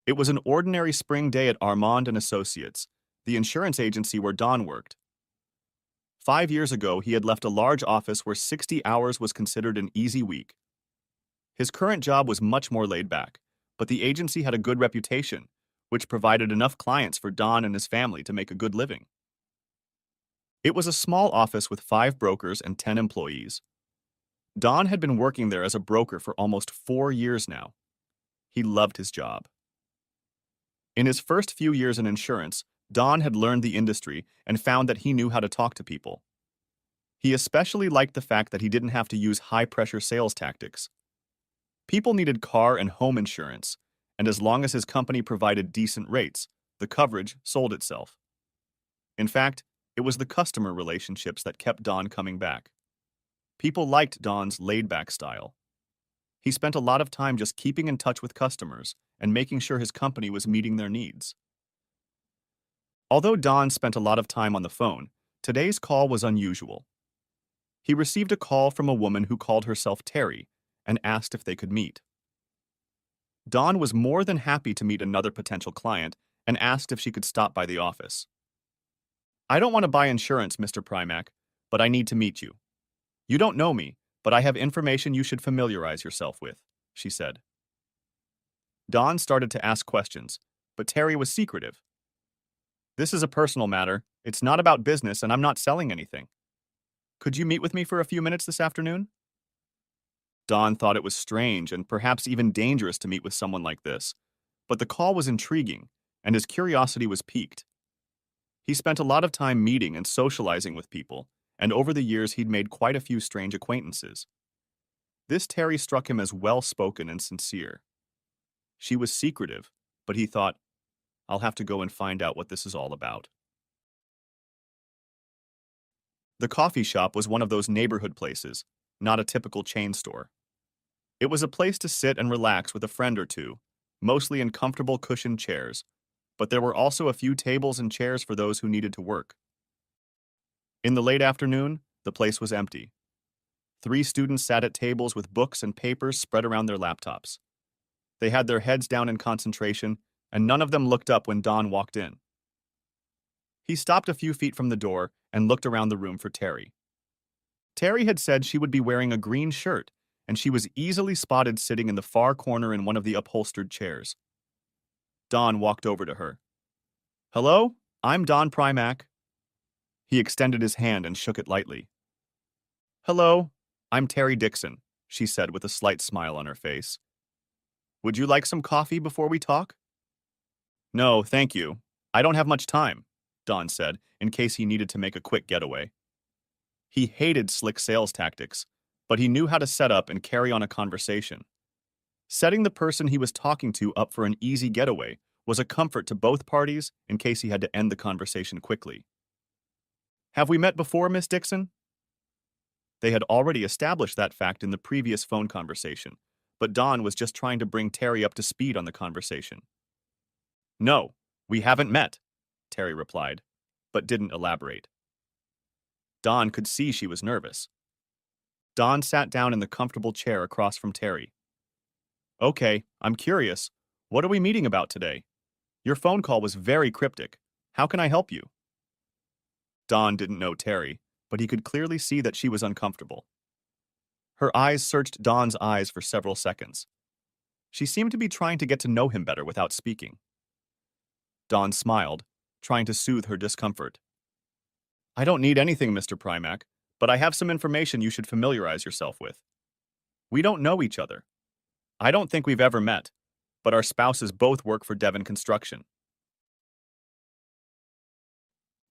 It was an ordinary spring day at Armand and Associates, the insurance agency where Don worked. 5 years ago, he had left a large office where 60 hours was considered an easy week. His current job was much more laid back, but the agency had a good reputation, which provided enough clients for Don and his family to make a good living. It was a small office with 5 brokers and 10 employees. Don had been working there as a broker for almost 4 years now. He loved his job. In his first few years in insurance, Don had learned the industry and found that he knew how to talk to people. He especially liked the fact that he didn't have to use high-pressure sales tactics. People needed car and home insurance, and as long as his company provided decent rates, the coverage sold itself. In fact, it was the customer relationships that kept Don coming back. People liked Don's laid-back style. He spent a lot of time just keeping in touch with customers and making sure his company was meeting their needs. Although Don spent a lot of time on the phone, today's call was unusual. He received a call from a woman who called herself Terry and asked if they could meet. Don was more than happy to meet another potential client and asked if she could stop by the office. "I don't want to buy insurance, Mr. Primack, but I need to meet you. You don't know me, but I have information you should familiarize yourself with," she said. Don started to ask questions, but Terry was secretive. "This is a personal matter. It's not about business, and I'm not selling anything. Could you meet with me for a few minutes this afternoon?" Don thought it was strange and perhaps even dangerous to meet with someone like this, but the call was intriguing, and his curiosity was piqued. He spent a lot of time meeting and socializing with people, and over the years he'd made quite a few strange acquaintances. This Terry struck him as well-spoken and sincere. She was secretive, but he thought, "I'll have to go and find out what this is all about." The coffee shop was one of those neighborhood places, not a typical chain store. It was a place to sit and relax with a friend or two, mostly in comfortable cushioned chairs, but there were also a few tables and chairs for those who needed to work. In the late afternoon, the place was empty. 3 students sat at tables with books and papers spread around their laptops. They had their heads down in concentration, and none of them looked up when Don walked in. He stopped a few feet from the door and looked around the room for Terry. Terry had said she would be wearing a green shirt, and she was easily spotted sitting in the far corner in one of the upholstered chairs. Don walked over to her. "Hello, I'm Don Primack." He extended his hand and shook it lightly. "Hello, I'm Terry Dixon," she said with a slight smile on her face. "Would you like some coffee before we talk?" "No, thank you. I don't have much time," Don said, in case he needed to make a quick getaway. He hated slick sales tactics, but he knew how to set up and carry on a conversation. Setting the person he was talking to up for an easy getaway was a comfort to both parties in case he had to end the conversation quickly. "Have we met before, Miss Dixon?" They had already established that fact in the previous phone conversation, but Don was just trying to bring Terry up to speed on the conversation. "No, we haven't met," Terry replied, but didn't elaborate. Don could see she was nervous. Don sat down in the comfortable chair across from Terry. "Okay, I'm curious. What are we meeting about today? Your phone call was very cryptic. How can I help you?" Don didn't know Terry, but he could clearly see that she was uncomfortable. Her eyes searched Don's eyes for several seconds. She seemed to be trying to get to know him better without speaking. Don smiled, trying to soothe her discomfort. "I don't need anything, Mr. Primack, but I have some information you should familiarize yourself with. We don't know each other. I don't think we've ever met, but our spouses both work for Devon Construction."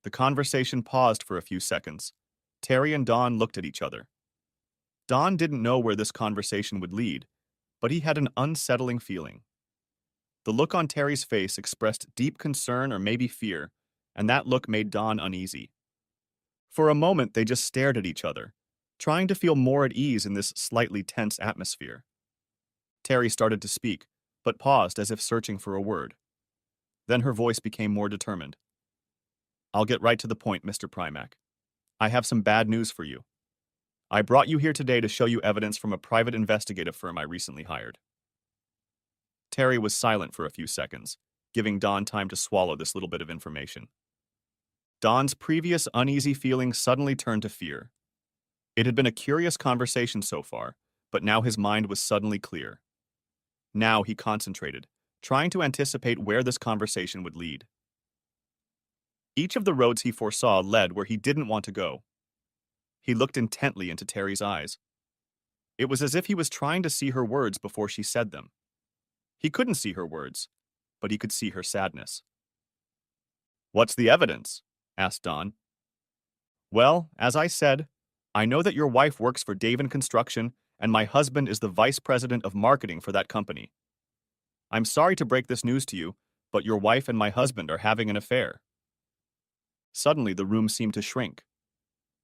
The conversation paused for a few seconds. Terry and Don looked at each other. Don didn't know where this conversation would lead, but he had an unsettling feeling. The look on Terry's face expressed deep concern or maybe fear, and that look made Don uneasy. For a moment, they just stared at each other, trying to feel more at ease in this slightly tense atmosphere. Terry started to speak, but paused as if searching for a word. Then her voice became more determined. "I'll get right to the point, Mr. Primack. I have some bad news for you. I brought you here today to show you evidence from a private investigative firm I recently hired." Terry was silent for a few seconds, giving Dawn time to swallow this little bit of information. Dawn's previous uneasy feeling suddenly turned to fear. It had been a curious conversation so far, but now his mind was suddenly clear. Now he concentrated, trying to anticipate where this conversation would lead. Each of the roads he foresaw led where he didn't want to go. He looked intently into Terry's eyes. It was as if he was trying to see her words before she said them. He couldn't see her words, but he could see her sadness. "What's the evidence?" asked Dawn. "Well, as I said, I know that your wife works for Davin Construction, and my husband is the vice president of marketing for that company. I'm sorry to break this news to you, but your wife and my husband are having an affair." Suddenly, the room seemed to shrink.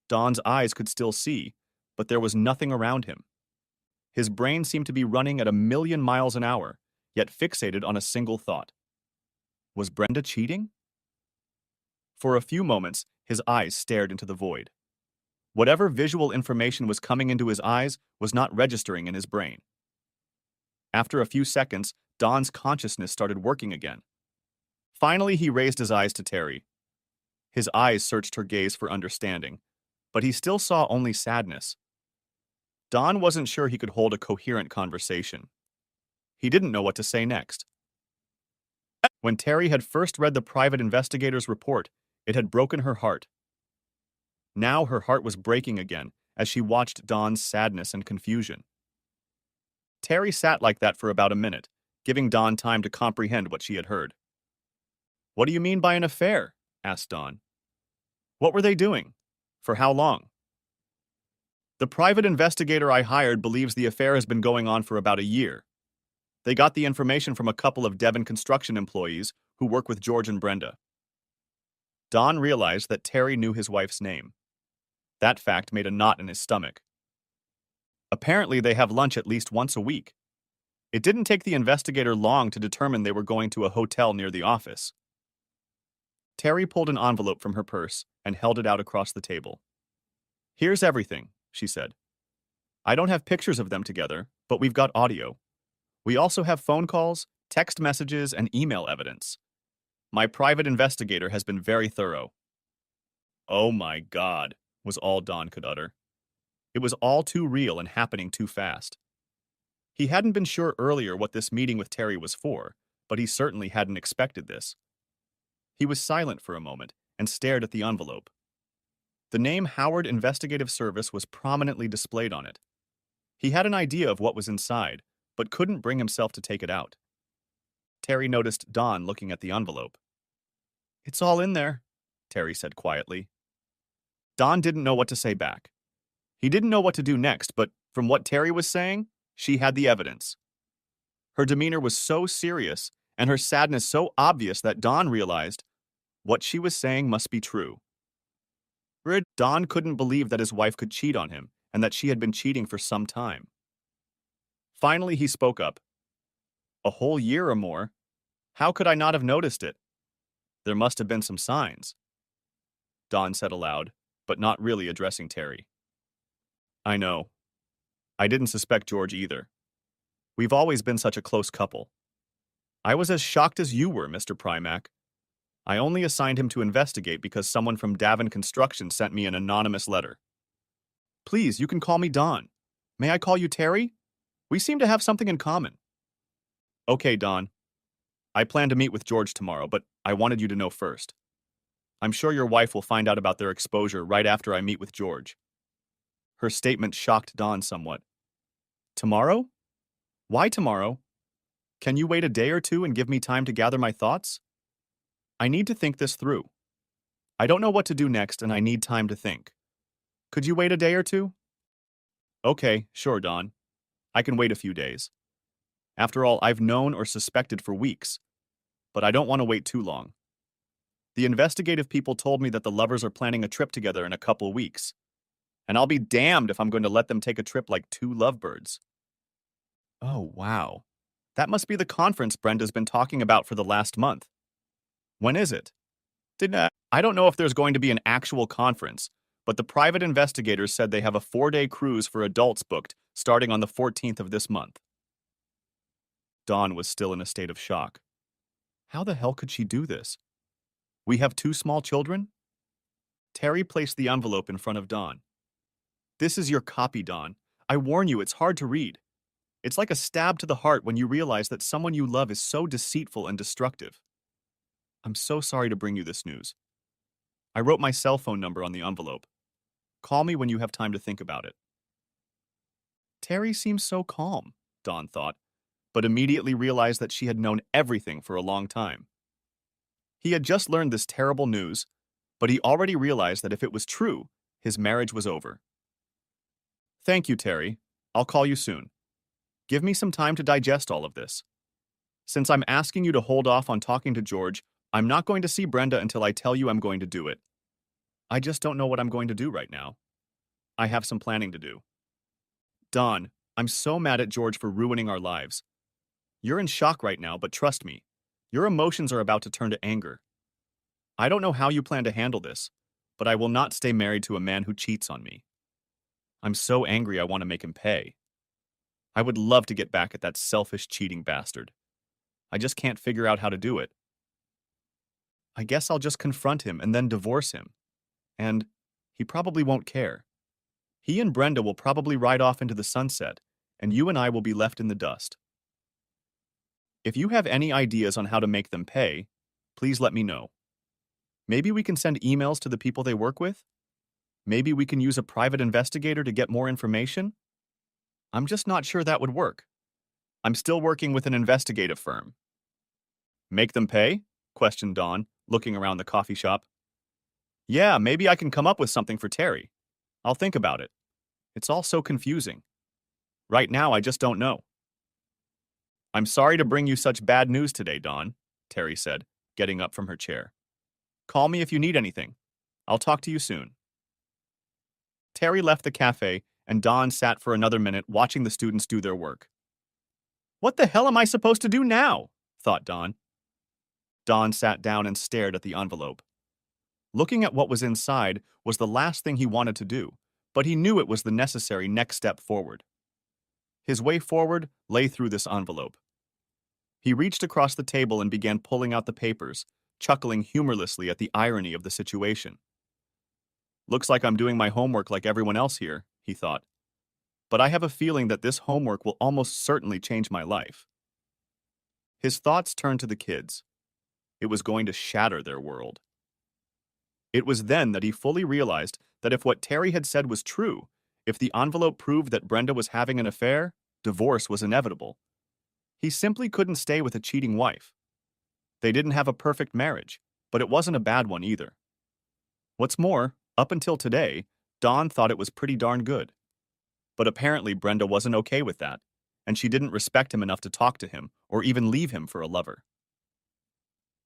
Dawn's eyes could still see, but there was nothing around him. His brain seemed to be running at 1,000,000 miles an hour, yet fixated on a single thought. Was Brenda cheating? For a few moments, his eyes stared into the void. Whatever visual information was coming into his eyes was not registering in his brain. After a few seconds, Dawn's consciousness started working again. Finally, he raised his eyes to Terry. His eyes searched her gaze for understanding, but he still saw only sadness. Dawn wasn't sure he could hold a coherent conversation. He didn't know what to say next. When Terry had first read the private investigator's report, it had broken her heart. Now her heart was breaking again as she watched Dawn's sadness and confusion. Terry sat like that for about a minute, giving Dawn time to comprehend what she had heard. "What do you mean by an affair?" asked Dawn. "What were they doing? For how long?" "The private investigator I hired believes the affair has been going on for about a year. They got the information from a couple of Devon construction employees who work with George and Brenda." Dawn realized that Terry knew his wife's name. That fact made a knot in his stomach. Apparently, they have lunch at least once a week. It didn't take the investigator long to determine they were going to a hotel near the office. Terry pulled an envelope from her purse and held it out across the table. "Here's everything," she said. "I don't have pictures of them together, but we've got audio. We also have phone calls, text messages, and email evidence. My private investigator has been very thorough." "Oh my God," was all Dawn could utter. It was all too real and happening too fast. He hadn't been sure earlier what this meeting with Terry was for, but he certainly hadn't expected this. He was silent for a moment and stared at the envelope. The name Howard Investigative Service was prominently displayed on it. He had an idea of what was inside, but couldn't bring himself to take it out. Terry noticed Dawn looking at the envelope. "It's all in there," Terry said quietly. Dawn didn't know what to say back. He didn't know what to do next, but from what Terry was saying, she had the evidence. Her demeanor was so serious and her sadness so obvious that Dawn realized what she was saying must be true. Dawn couldn't believe that his wife could cheat on him and that she had been cheating for some time. Finally, he spoke up. "A whole year or more? How could I not have noticed it? There must have been some signs," Dawn said aloud, but not really addressing Terry. "I know. I didn't suspect George either. We've always been such a close couple. I was as shocked as you were, Mr. Primack. I only assigned him to investigate because someone from Davin Construction sent me an anonymous letter. Please, you can call me Dawn. May I call you Terry? We seem to have something in common." "Okay, Dawn. I plan to meet with George tomorrow, but I wanted you to know first. I'm sure your wife will find out about their exposure right after I meet with George." Her statement shocked Dawn somewhat. "Tomorrow? Why tomorrow? Can you wait a day or two and give me time to gather my thoughts? I need to think this through. I don't know what to do next and I need time to think. Could you wait a day or two?" "Okay, sure, Dawn. I can wait a few days. After all, I've known or suspected for weeks, but I don't want to wait too long. The investigative people told me that the lovers are planning a trip together in a couple weeks, and I'll be damned if I'm going to let them take a trip like two lovebirds." "Oh, wow. That must be the conference Brenda's been talking about for the last month. When is it?" I don't know if there's going to be an actual conference, but the private investigators said they have a 4-day cruise for adults booked starting on the 14th of this month." Dawn was still in a state of shock. How the hell could she do this? We have two small children? Terry placed the envelope in front of Dawn. This is your copy, Dawn. I warn you, it's hard to read. It's like a stab to the heart when you realize that someone you love is so deceitful and destructive. I'm so sorry to bring you this news. I wrote my cell phone number on the envelope. Call me when you have time to think about it. Terry seems so calm, Dawn thought, but immediately realized that she had known everything for a long time. He had just learned this terrible news, but he already realized that if it was true, his marriage was over. Thank you, Terry. I'll call you soon. Give me some time to digest all of this. Since I'm asking you to hold off on talking to George, I'm not going to see Brenda until I tell you I'm going to do it. I just don't know what I'm going to do right now. I have some planning to do. Dawn, I'm so mad at George for ruining our lives. You're in shock right now, but trust me, your emotions are about to turn to anger. I don't know how you plan to handle this, but I will not stay married to a man who cheats on me. I'm so angry I want to make him pay. I would love to get back at that selfish, cheating bastard. I just can't figure out how to do it. I guess I'll just confront him and then divorce him. And he probably won't care. He and Brenda will probably ride off into the sunset, and you and I will be left in the dust. If you have any ideas on how to make them pay, please let me know. Maybe we can send emails to the people they work with? Maybe we can use a private investigator to get more information? I'm just not sure that would work. I'm still working with an investigative firm. Make them pay? Questioned Dawn, looking around the coffee shop. Yeah, maybe I can come up with something for Terry. I'll think about it. It's all so confusing. Right now, I just don't know. I'm sorry to bring you such bad news today, Dawn, Terry said, getting up from her chair. Call me if you need anything. I'll talk to you soon. Terry left the cafe, and Dawn sat for another minute watching the students do their work. What the hell am I supposed to do now? Thought Dawn. Dawn sat down and stared at the envelope. Looking at what was inside was the last thing he wanted to do, but he knew it was the necessary next step forward. His way forward lay through this envelope. He reached across the table and began pulling out the papers, chuckling humorlessly at the irony of the situation. Looks like I'm doing my homework like everyone else here, he thought. But I have a feeling that this homework will almost certainly change my life. His thoughts turned to the kids. It was going to shatter their world. It was then that he fully realized that if what Terry had said was true, if the envelope proved that Brenda was having an affair, divorce was inevitable. He simply couldn't stay with a cheating wife. They didn't have a perfect marriage, but it wasn't a bad one either. What's more, up until today, Dawn thought it was pretty darn good. But apparently Brenda wasn't okay with that, and she didn't respect him enough to talk to him or even leave him for a lover.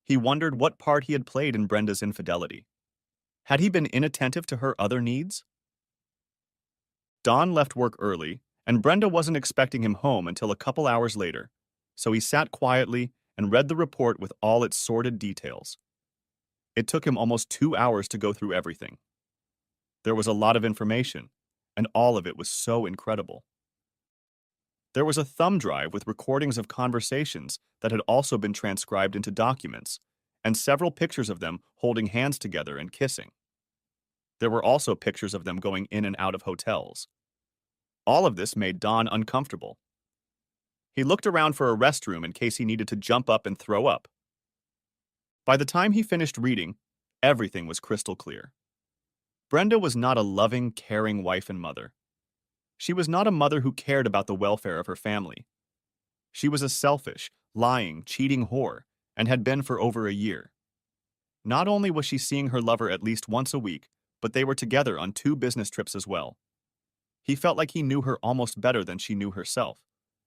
He wondered what part he had played in Brenda's infidelity. Had he been inattentive to her other needs? Dawn left work early, and Brenda wasn't expecting him home until a couple hours later, so he sat quietly and read the report with all its sordid details. It took him almost 2 hours to go through everything. There was a lot of information, and all of it was so incredible. There was a thumb drive with recordings of conversations that had also been transcribed into documents, and several pictures of them holding hands together and kissing. There were also pictures of them going in and out of hotels. All of this made Dawn uncomfortable. He looked around for a restroom in case he needed to jump up and throw up. By the time he finished reading, everything was crystal clear. Brenda was not a loving, caring wife and mother. She was not a mother who cared about the welfare of her family. She was a selfish, lying, cheating whore, and had been for over a year. Not only was she seeing her lover at least once a week, but they were together on 2 business trips as well. He felt like he knew her almost better than she knew herself,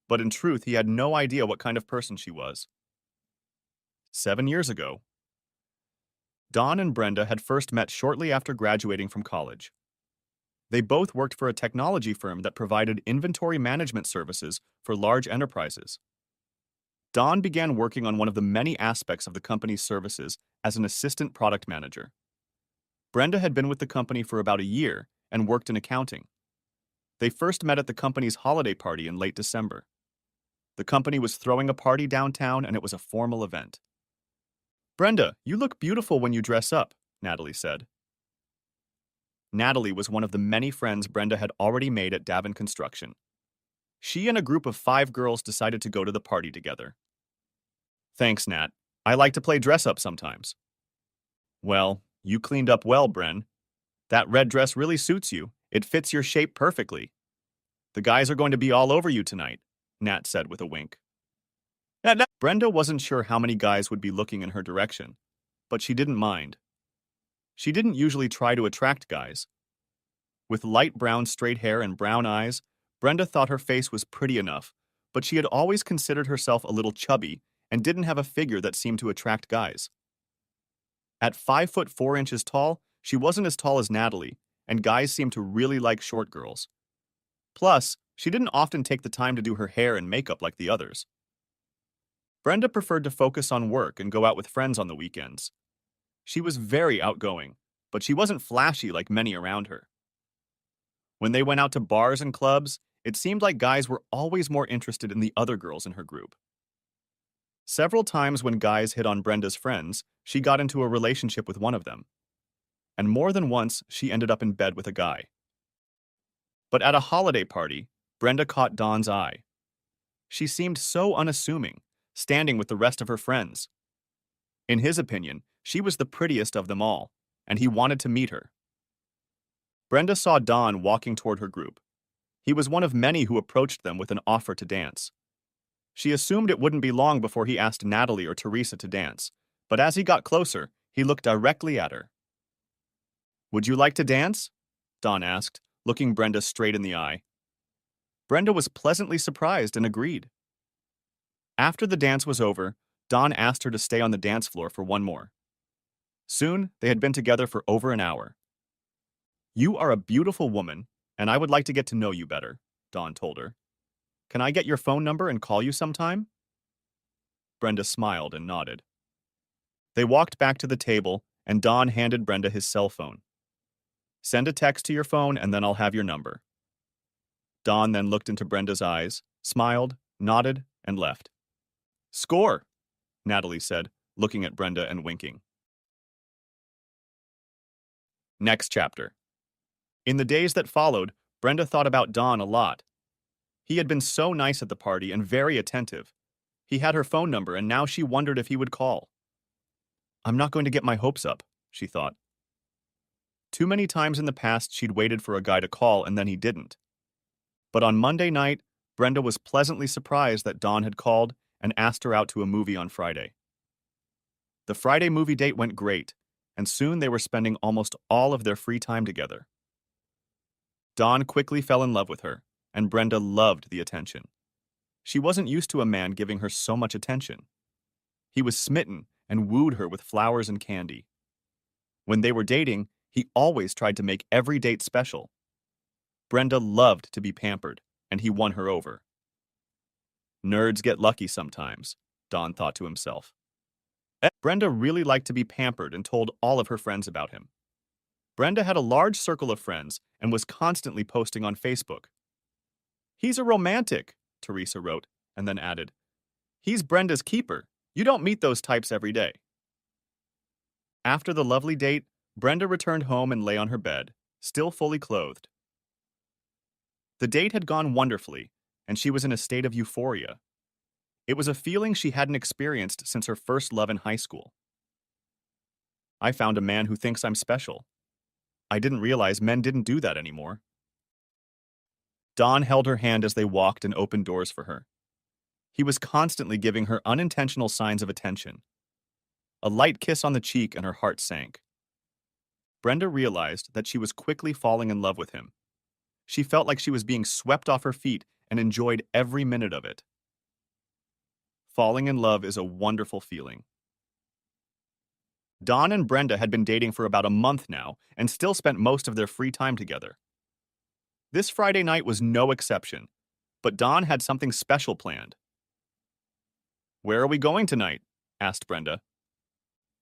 but in truth he had no idea what kind of person she was. 7 years ago, Dawn and Brenda had first met shortly after graduating from college. They both worked for a technology firm that provided inventory management services for large enterprises. Dawn began working on one of the many aspects of the company's services as an assistant product manager. Brenda had been with the company for about a year and worked in accounting. They first met at the company's holiday party in late December. The company was throwing a party downtown and it was a formal event. Brenda, you look beautiful when you dress up, Natalie said. Natalie was one of the many friends Brenda had already made at Davin Construction. She and a group of 5 girls decided to go to the party together. Thanks, Nat. I like to play dress up sometimes. Well, you cleaned up well, Bren. That red dress really suits you. It fits your shape perfectly. The guys are going to be all over you tonight, Nat said with a wink. Brenda wasn't sure how many guys would be looking in her direction, but she didn't mind. She didn't usually try to attract guys. With light brown straight hair and brown eyes, Brenda thought her face was pretty enough, but she had always considered herself a little chubby and didn't have a figure that seemed to attract guys. At 5 foot 4 inches tall, she wasn't as tall as Natalie, and guys seemed to really like short girls. Plus, she didn't often take the time to do her hair and makeup like the others. Brenda preferred to focus on work and go out with friends on the weekends. She was very outgoing, but she wasn't flashy like many around her. When they went out to bars and clubs, it seemed like guys were always more interested in the other girls in her group. Several times when guys hit on Brenda's friends, she got into a relationship with one of them. And more than once, she ended up in bed with a guy. But at a holiday party, Brenda caught Dawn's eye. She seemed so unassuming, standing with the rest of her friends. In his opinion, she was the prettiest of them all, and he wanted to meet her. Brenda saw Dawn walking toward her group. He was one of many who approached them with an offer to dance. She assumed it wouldn't be long before he asked Natalie or Teresa to dance, but as he got closer, he looked directly at her. "Would you like to dance?" Dawn asked, looking Brenda straight in the eye. Brenda was pleasantly surprised and agreed. After the dance was over, Dawn asked her to stay on the dance floor for one more. Soon, they had been together for over an hour. "You are a beautiful woman, and I would like to get to know you better," Dawn told her. "Can I get your phone number and call you sometime?" Brenda smiled and nodded. They walked back to the table, and Dawn handed Brenda his cell phone. "Send a text to your phone, and then I'll have your number." Dawn then looked into Brenda's eyes, smiled, nodded, and left. "Score," Natalie said, looking at Brenda and winking. Next chapter. In the days that followed, Brenda thought about Dawn a lot. He had been so nice at the party and very attentive. He had her phone number, and now she wondered if he would call. "I'm not going to get my hopes up," she thought. Too many times in the past she'd waited for a guy to call and then he didn't. But on Monday night, Brenda was pleasantly surprised that Dawn had called and asked her out to a movie on Friday. The Friday movie date went great, and soon they were spending almost all of their free time together. Dawn quickly fell in love with her, and Brenda loved the attention. She wasn't used to a man giving her so much attention. He was smitten and wooed her with flowers and candy. When they were dating, he always tried to make every date special. Brenda loved to be pampered, and he won her over. Nerds get lucky sometimes, Dawn thought to himself. Brenda really liked to be pampered and told all of her friends about him. Brenda had a large circle of friends and was constantly posting on Facebook. "He's a romantic," Teresa wrote, and then added, "He's Brenda's keeper. You don't meet those types every day." After the lovely date, Brenda returned home and lay on her bed, still fully clothed. The date had gone wonderfully, and she was in a state of euphoria. It was a feeling she hadn't experienced since her first love in high school. "I found a man who thinks I'm special. I didn't realize men didn't do that anymore." Dawn held her hand as they walked and opened doors for her. He was constantly giving her unintentional signs of attention. A light kiss on the cheek and her heart sank. Brenda realized that she was quickly falling in love with him. She felt like she was being swept off her feet and enjoyed every minute of it. Falling in love is a wonderful feeling. Dawn and Brenda had been dating for about a month now and still spent most of their free time together. This Friday night was no exception, but Dawn had something special planned. "Where are we going tonight?" asked Brenda.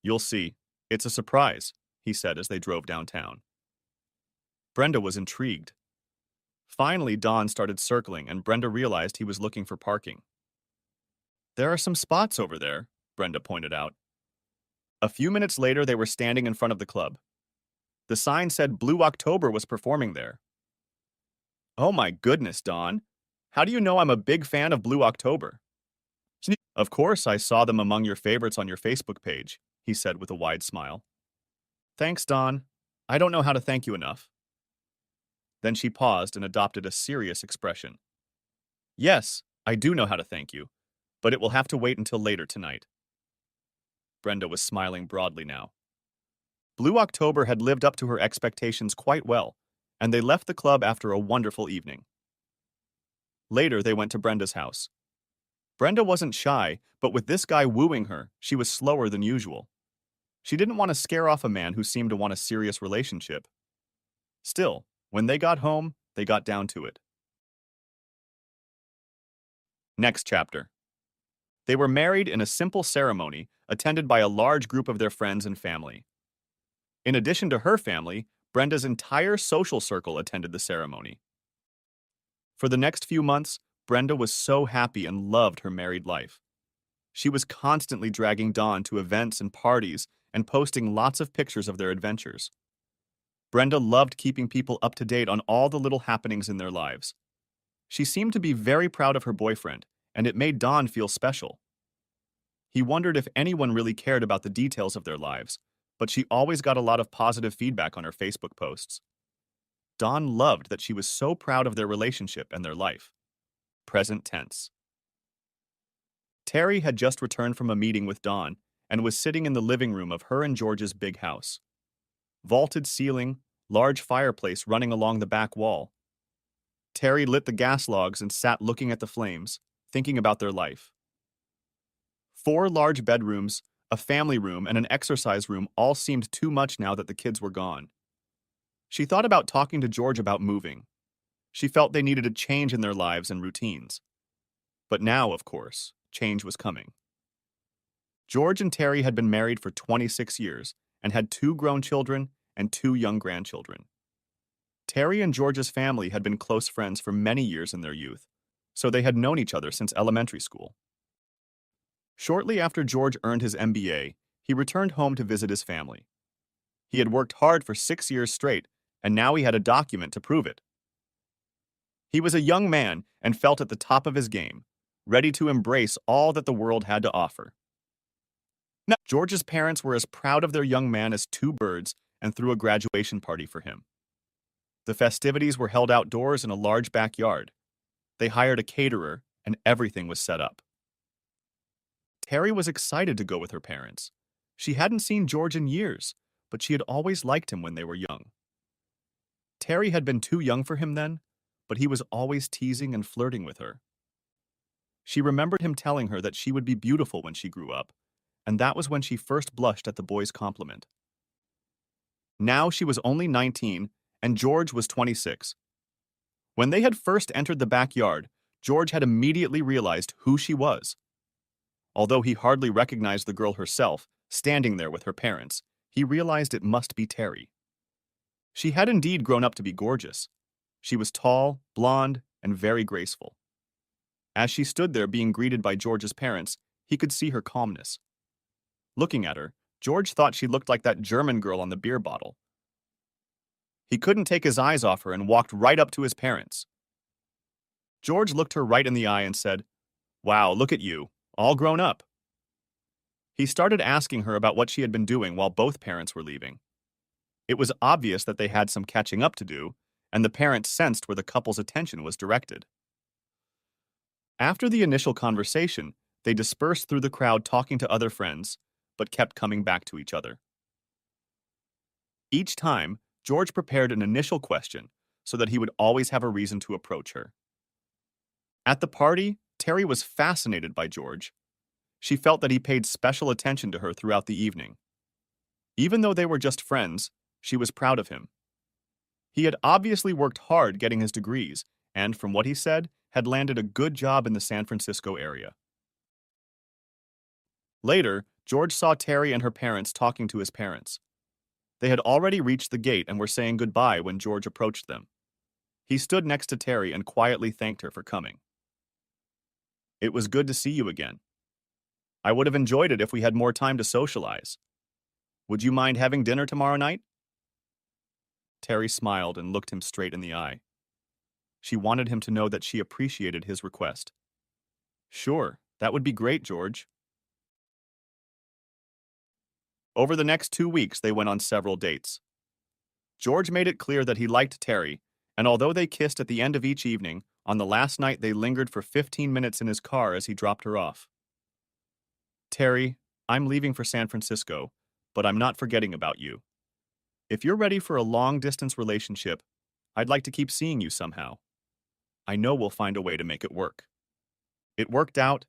"You'll see. It's a surprise," he said as they drove downtown. Brenda was intrigued. Finally, Dawn started circling and Brenda realized he was looking for parking. There are some spots over there, Brenda pointed out. A few minutes later, they were standing in front of the club. The sign said Blue October was performing there. Oh my goodness, Dawn. How do you know I'm a big fan of Blue October? Of course, I saw them among your favorites on your Facebook page, he said with a wide smile. Thanks, Dawn. I don't know how to thank you enough. Then she paused and adopted a serious expression. Yes, I do know how to thank you, but it will have to wait until later tonight. Brenda was smiling broadly now. Blue October had lived up to her expectations quite well, and they left the club after a wonderful evening. Later, they went to Brenda's house. Brenda wasn't shy, but with this guy wooing her, she was slower than usual. She didn't want to scare off a man who seemed to want a serious relationship. Still, when they got home, they got down to it. Next chapter. They were married in a simple ceremony attended by a large group of their friends and family. In addition to her family, Brenda's entire social circle attended the ceremony. For the next few months, Brenda was so happy and loved her married life. She was constantly dragging Dawn to events and parties and posting lots of pictures of their adventures. Brenda loved keeping people up to date on all the little happenings in their lives. She seemed to be very proud of her boyfriend, and it made Dawn feel special. He wondered if anyone really cared about the details of their lives, but she always got a lot of positive feedback on her Facebook posts. Dawn loved that she was so proud of their relationship and their life. Present tense. Terry had just returned from a meeting with Dawn and was sitting in the living room of her and George's big house. Vaulted ceiling, large fireplace running along the back wall. Terry lit the gas logs and sat looking at the flames, thinking about their life. 4 large bedrooms, a family room, and an exercise room all seemed too much now that the kids were gone. She thought about talking to George about moving. She felt they needed a change in their lives and routines. But now, of course, change was coming. George and Terry had been married for 26 years and had 2 grown children and 2 young grandchildren. Terry and George's family had been close friends for many years in their youth, so they had known each other since elementary school. Shortly after George earned his MBA, he returned home to visit his family. He had worked hard for 6 years straight, and now he had a document to prove it. He was a young man and felt at the top of his game, ready to embrace all that the world had to offer. Now, George's parents were as proud of their young man as 2 birds and threw a graduation party for him. The festivities were held outdoors in a large backyard. They hired a caterer, and everything was set up. Terry was excited to go with her parents. She hadn't seen George in years, but she had always liked him when they were young. Terry had been too young for him then, but he was always teasing and flirting with her. She remembered him telling her that she would be beautiful when she grew up, and that was when she first blushed at the boy's compliment. Now she was only 19, and George was 26. When they had first entered the backyard, George had immediately realized who she was. Although he hardly recognized the girl herself, standing there with her parents, he realized it must be Terry. She had indeed grown up to be gorgeous. She was tall, blonde, and very graceful. As she stood there being greeted by George's parents, he could see her calmness. Looking at her, George thought she looked like that German girl on the beer bottle. He couldn't take his eyes off her and walked right up to his parents. George looked her right in the eye and said, "Wow, look at you, all grown up." He started asking her about what she had been doing while both parents were leaving. It was obvious that they had some catching up to do, and the parents sensed where the couple's attention was directed. After the initial conversation, they dispersed through the crowd talking to other friends, but kept coming back to each other. Each time, George prepared an initial question so that he would always have a reason to approach her. At the party, Terry was fascinated by George. She felt that he paid special attention to her throughout the evening. Even though they were just friends, she was proud of him. He had obviously worked hard getting his degrees, and from what he said, had landed a good job in the San Francisco area. Later, George saw Terry and her parents talking to his parents. They had already reached the gate and were saying goodbye when George approached them. He stood next to Terry and quietly thanked her for coming. "It was good to see you again," I would have enjoyed it if we had more time to socialize. Would you mind having dinner tomorrow night? Terry smiled and looked him straight in the eye. She wanted him to know that she appreciated his request. Sure, that would be great, George. Over the next 2 weeks, they went on several dates. George made it clear that he liked Terry, and although they kissed at the end of each evening, on the last night they lingered for 15 minutes in his car as he dropped her off. Terry, I'm leaving for San Francisco, but I'm not forgetting about you. If you're ready for a long-distance relationship, I'd like to keep seeing you somehow. I know we'll find a way to make it work. It worked out,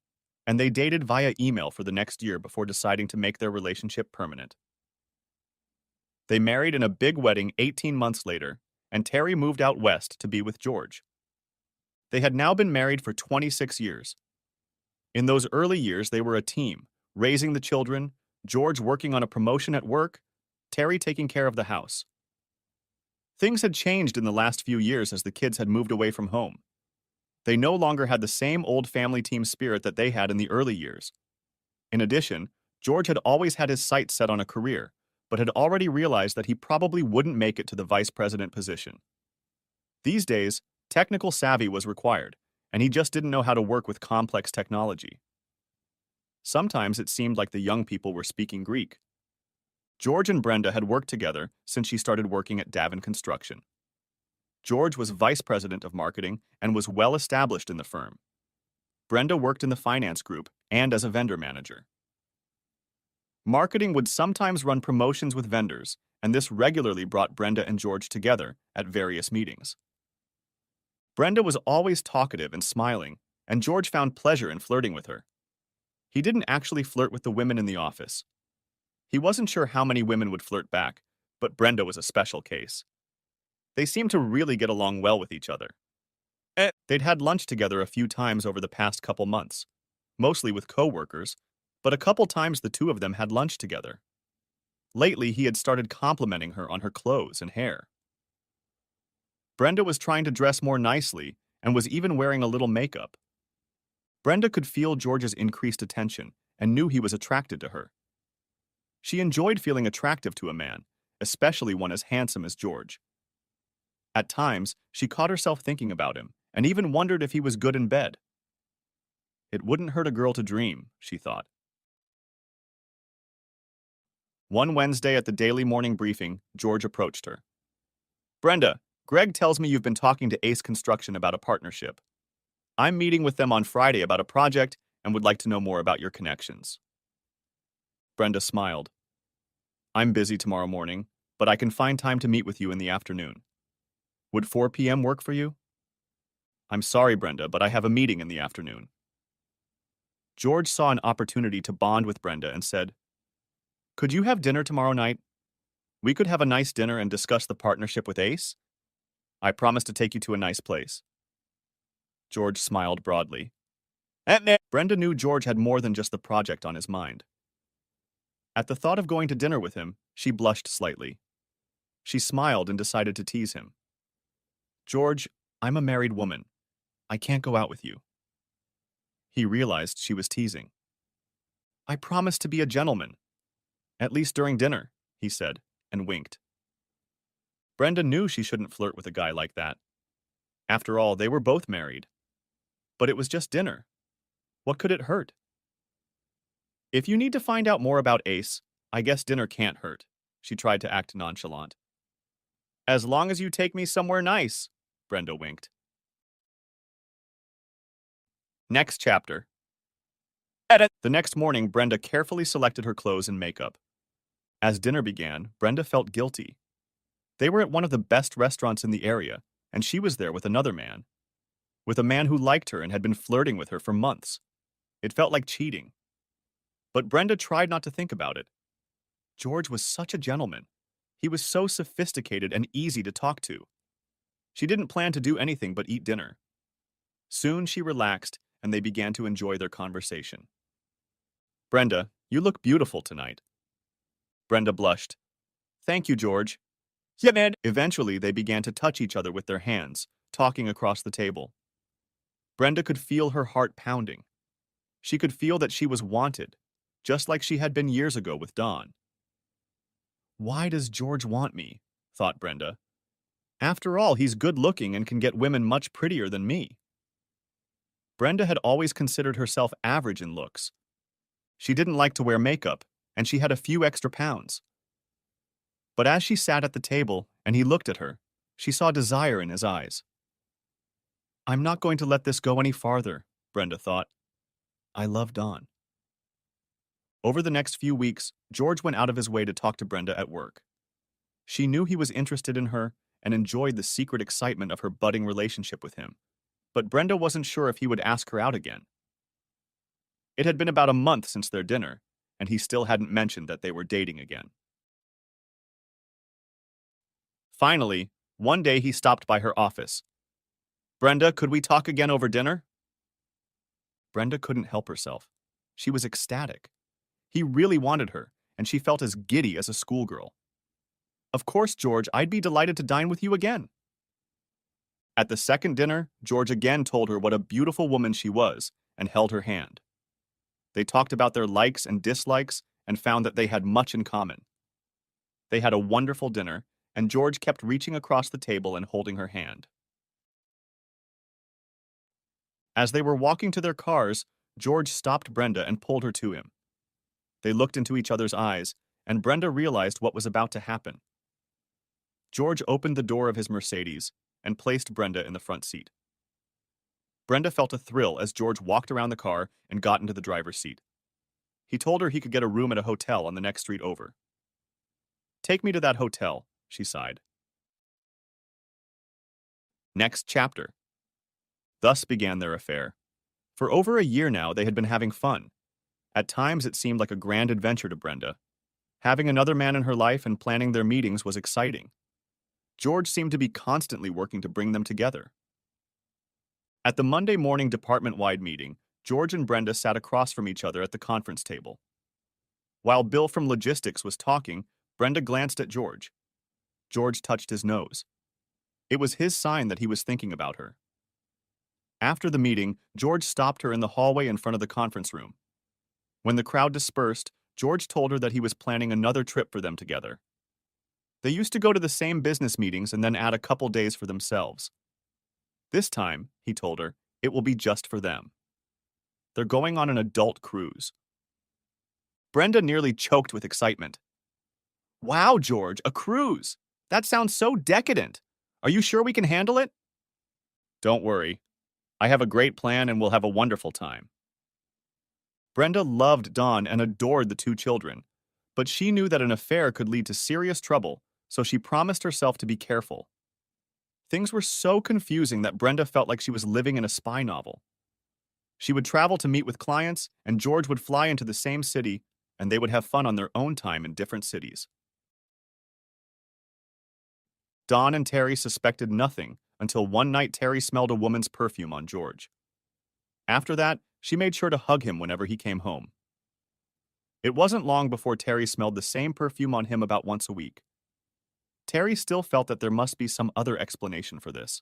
and they dated via email for the next year before deciding to make their relationship permanent. They married in a big wedding 18 months later, and Terry moved out west to be with George. They had now been married for 26 years. In those early years, they were a team, raising the children, George working on a promotion at work, Terry taking care of the house. Things had changed in the last few years as the kids had moved away from home. They no longer had the same old family team spirit that they had in the early years. In addition, George had always had his sights set on a career, but had already realized that he probably wouldn't make it to the vice president position. These days, technical savvy was required, and he just didn't know how to work with complex technology. Sometimes it seemed like the young people were speaking Greek. George and Brenda had worked together since she started working at Davin Construction. George was vice president of marketing and was well established in the firm. Brenda worked in the finance group and as a vendor manager. Marketing would sometimes run promotions with vendors, and this regularly brought Brenda and George together at various meetings. Brenda was always talkative and smiling, and George found pleasure in flirting with her. He didn't actually flirt with the women in the office. He wasn't sure how many women would flirt back, but Brenda was a special case. They seemed to really get along well with each other. They'd had lunch together a few times over the past couple months, mostly with co-workers, but a couple times the two of them had lunch together. Lately, he had started complimenting her on her clothes and hair. Brenda was trying to dress more nicely and was even wearing a little makeup. Brenda could feel George's increased attention and knew he was attracted to her. She enjoyed feeling attractive to a man, especially one as handsome as George. At times, she caught herself thinking about him and even wondered if he was good in bed. It wouldn't hurt a girl to dream, she thought. One Wednesday at the daily morning briefing, George approached her. Brenda, Greg tells me you've been talking to Ace Construction about a partnership. I'm meeting with them on Friday about a project and would like to know more about your connections. Brenda smiled. I'm busy tomorrow morning, but I can find time to meet with you in the afternoon. Would 4 p.m. work for you? I'm sorry, Brenda, but I have a meeting in the afternoon. George saw an opportunity to bond with Brenda and said, Could you have dinner tomorrow night? We could have a nice dinner and discuss the partnership with Ace. I promise to take you to a nice place. George smiled broadly. Brenda knew George had more than just the project on his mind. At the thought of going to dinner with him, she blushed slightly. She smiled and decided to tease him. George, I'm a married woman. I can't go out with you. He realized she was teasing. I promise to be a gentleman. At least during dinner, he said, and winked. Brenda knew she shouldn't flirt with a guy like that. After all, they were both married. But it was just dinner. What could it hurt? If you need to find out more about Ace, I guess dinner can't hurt, she tried to act nonchalant. As long as you take me somewhere nice, Brenda winked. Next chapter. The next morning, Brenda carefully selected her clothes and makeup. As dinner began, Brenda felt guilty. They were at one of the best restaurants in the area, and she was there with another man. With a man who liked her and had been flirting with her for months. It felt like cheating. But Brenda tried not to think about it. George was such a gentleman. He was so sophisticated and easy to talk to. She didn't plan to do anything but eat dinner. Soon she relaxed, and they began to enjoy their conversation. Brenda, you look beautiful tonight. Brenda blushed. Thank you, George. Yeah, man. Eventually, they began to touch each other with their hands, talking across the table. Brenda could feel her heart pounding. She could feel that she was wanted, just like she had been years ago with Dawn. Why does George want me? Thought Brenda. After all, he's good-looking and can get women much prettier than me. Brenda had always considered herself average in looks. She didn't like to wear makeup, and she had a few extra pounds. But as she sat at the table and he looked at her, she saw desire in his eyes. I'm not going to let this go any farther, Brenda thought. I love Dawn. Over the next few weeks, George went out of his way to talk to Brenda at work. She knew he was interested in her and enjoyed the secret excitement of her budding relationship with him. But Brenda wasn't sure if he would ask her out again. It had been about a month since their dinner, and he still hadn't mentioned that they were dating again. Finally, one day he stopped by her office. Brenda, could we talk again over dinner? Brenda couldn't help herself. She was ecstatic. He really wanted her, and she felt as giddy as a schoolgirl. Of course, George, I'd be delighted to dine with you again. At the second dinner, George again told her what a beautiful woman she was and held her hand. They talked about their likes and dislikes and found that they had much in common. They had a wonderful dinner, and George kept reaching across the table and holding her hand. As they were walking to their cars, George stopped Brenda and pulled her to him. They looked into each other's eyes, and Brenda realized what was about to happen. George opened the door of his Mercedes and placed Brenda in the front seat. Brenda felt a thrill as George walked around the car and got into the driver's seat. He told her he could get a room at a hotel on the next street over. Take me to that hotel, she sighed. Next chapter. Thus began their affair. For over a year now, they had been having fun. At times, it seemed like a grand adventure to Brenda. Having another man in her life and planning their meetings was exciting. George seemed to be constantly working to bring them together. At the Monday morning department-wide meeting, George and Brenda sat across from each other at the conference table. While Bill from logistics was talking, Brenda glanced at George. George touched his nose. It was his sign that he was thinking about her. After the meeting, George stopped her in the hallway in front of the conference room. When the crowd dispersed, George told her that he was planning another trip for them together. They used to go to the same business meetings and then add a couple days for themselves. This time, he told her, it will be just for them. They're going on an adult cruise. Brenda nearly choked with excitement. Wow, George, a cruise! That sounds so decadent. Are you sure we can handle it? Don't worry. I have a great plan and we'll have a wonderful time. Brenda loved Dawn and adored the two children, but she knew that an affair could lead to serious trouble, so she promised herself to be careful. Things were so confusing that Brenda felt like she was living in a spy novel. She would travel to meet with clients, and George would fly into the same city, and they would have fun on their own time in different cities. Dawn and Terry suspected nothing until one night Terry smelled a woman's perfume on George. After that, she made sure to hug him whenever he came home. It wasn't long before Terry smelled the same perfume on him about once a week. Terry still felt that there must be some other explanation for this.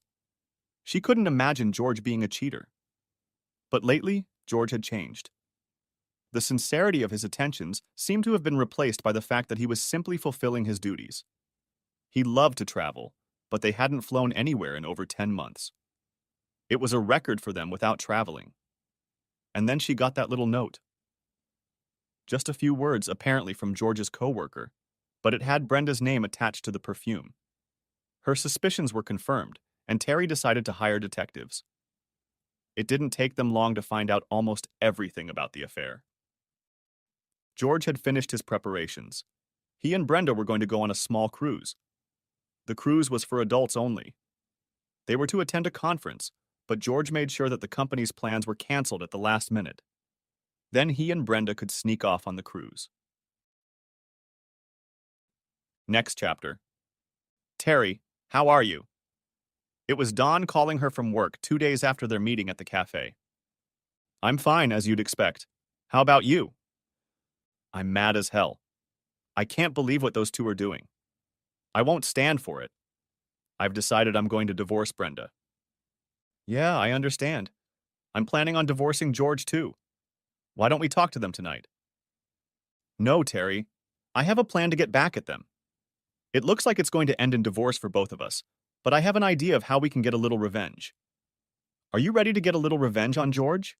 She couldn't imagine George being a cheater. But lately, George had changed. The sincerity of his attentions seemed to have been replaced by the fact that he was simply fulfilling his duties. He loved to travel, but they hadn't flown anywhere in over 10 months. It was a record for them without traveling. And then she got that little note. Just a few words, apparently from George's coworker, but it had Brenda's name attached to the perfume. Her suspicions were confirmed, and Terry decided to hire detectives. It didn't take them long to find out almost everything about the affair. George had finished his preparations. He and Brenda were going to go on a small cruise. The cruise was for adults only. They were to attend a conference, but George made sure that the company's plans were canceled at the last minute. Then he and Brenda could sneak off on the cruise. Next chapter. Terry, how are you? It was Dawn calling her from work 2 days after their meeting at the cafe. I'm fine, as you'd expect. How about you? I'm mad as hell. I can't believe what those two are doing. I won't stand for it. I've decided I'm going to divorce Brenda. Yeah, I understand. I'm planning on divorcing George too. Why don't we talk to them tonight? No, Terry. I have a plan to get back at them. It looks like it's going to end in divorce for both of us, but I have an idea of how we can get a little revenge. Are you ready to get a little revenge on George?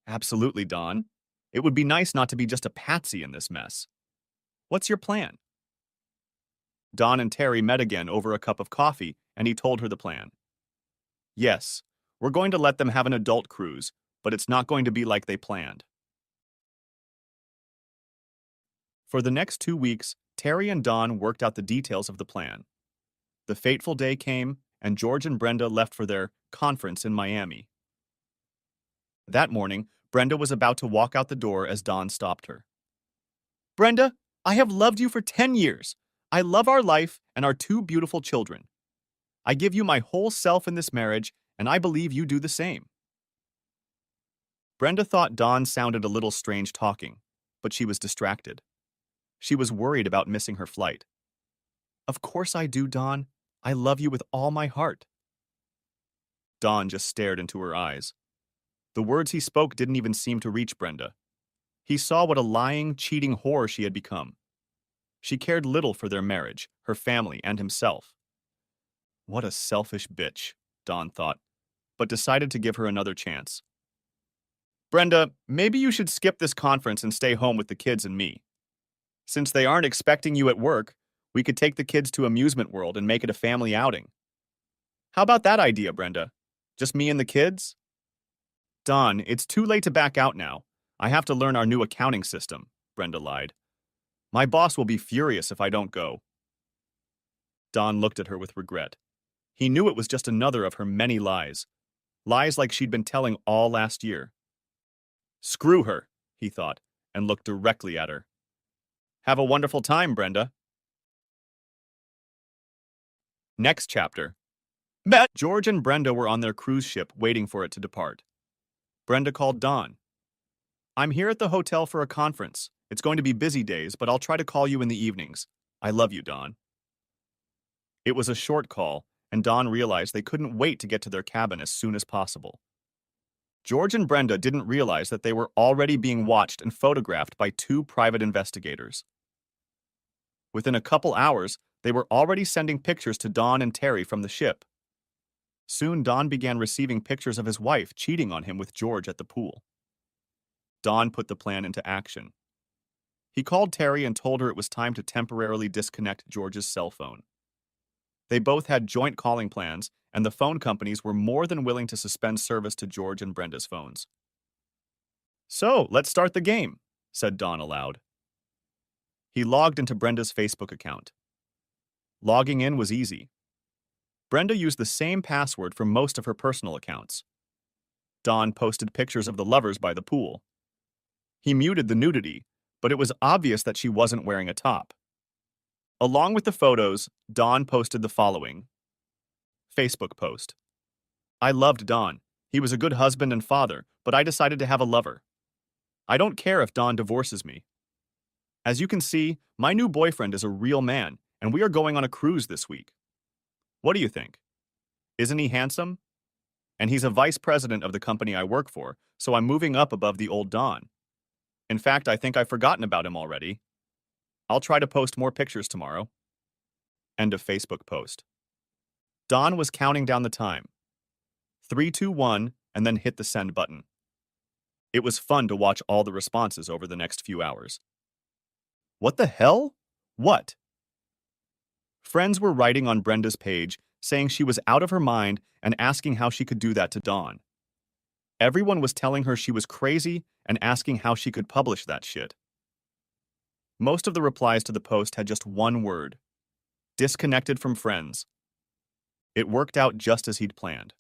Absolutely, Don. It would be nice not to be just a patsy in this mess. What's your plan? Don and Terry met again over a cup of coffee, and he told her the plan. Yes, we're going to let them have an adult cruise, but it's not going to be like they planned. For the next 2 weeks, Terry and Don worked out the details of the plan. The fateful day came, and George and Brenda left for their conference in Miami. That morning, Brenda was about to walk out the door as Don stopped her. Brenda, I have loved you for 10 years. I love our life and our two beautiful children. I give you my whole self in this marriage, and I believe you do the same. Brenda thought Don sounded a little strange talking, but she was distracted. She was worried about missing her flight. Of course I do, Don. I love you with all my heart. Don just stared into her eyes. The words he spoke didn't even seem to reach Brenda. He saw what a lying, cheating whore she had become. She cared little for their marriage, her family, and himself. What a selfish bitch, Don thought, but decided to give her another chance. Brenda, maybe you should skip this conference and stay home with the kids and me. Since they aren't expecting you at work, we could take the kids to Amusement World and make it a family outing. How about that idea, Brenda? Just me and the kids? Don, it's too late to back out now. I have to learn our new accounting system, Brenda lied. My boss will be furious if I don't go. Don looked at her with regret. He knew it was just another of her many lies. Lies like she'd been telling all last year. Screw her, he thought, and looked directly at her. Have a wonderful time, Brenda. Next chapter. George and Brenda were on their cruise ship waiting for it to depart. Brenda called Don. I'm here at the hotel for a conference. It's going to be busy days, but I'll try to call you in the evenings. I love you, Don. It was a short call, and Don realized they couldn't wait to get to their cabin as soon as possible. George and Brenda didn't realize that they were already being watched and photographed by two private investigators. Within a couple hours, they were already sending pictures to Don and Terry from the ship. Soon, Don began receiving pictures of his wife cheating on him with George at the pool. Don put the plan into action. He called Terry and told her it was time to temporarily disconnect George's cell phone. They both had joint calling plans, and the phone companies were more than willing to suspend service to George and Brenda's phones. So, let's start the game, said Don aloud. He logged into Brenda's Facebook account. Logging in was easy. Brenda used the same password for most of her personal accounts. Don posted pictures of the lovers by the pool. He muted the nudity, but it was obvious that she wasn't wearing a top. Along with the photos, Don posted the following Facebook post. I loved Don. He was a good husband and father, but I decided to have a lover. I don't care if Don divorces me. As you can see, my new boyfriend is a real man, and we are going on a cruise this week. What do you think? Isn't he handsome? And he's a vice president of the company I work for, so I'm moving up above the old Don. In fact, I think I've forgotten about him already. I'll try to post more pictures tomorrow. End of Facebook post. Don was counting down the time. 3, 2, 1, and then hit the send button. It was fun to watch all the responses over the next few hours. What the hell? What? Friends were writing on Brenda's page, saying she was out of her mind and asking how she could do that to Don. Everyone was telling her she was crazy and asking how she could publish that shit. Most of the replies to the post had just one word: disconnected from friends. It worked out just as he'd planned.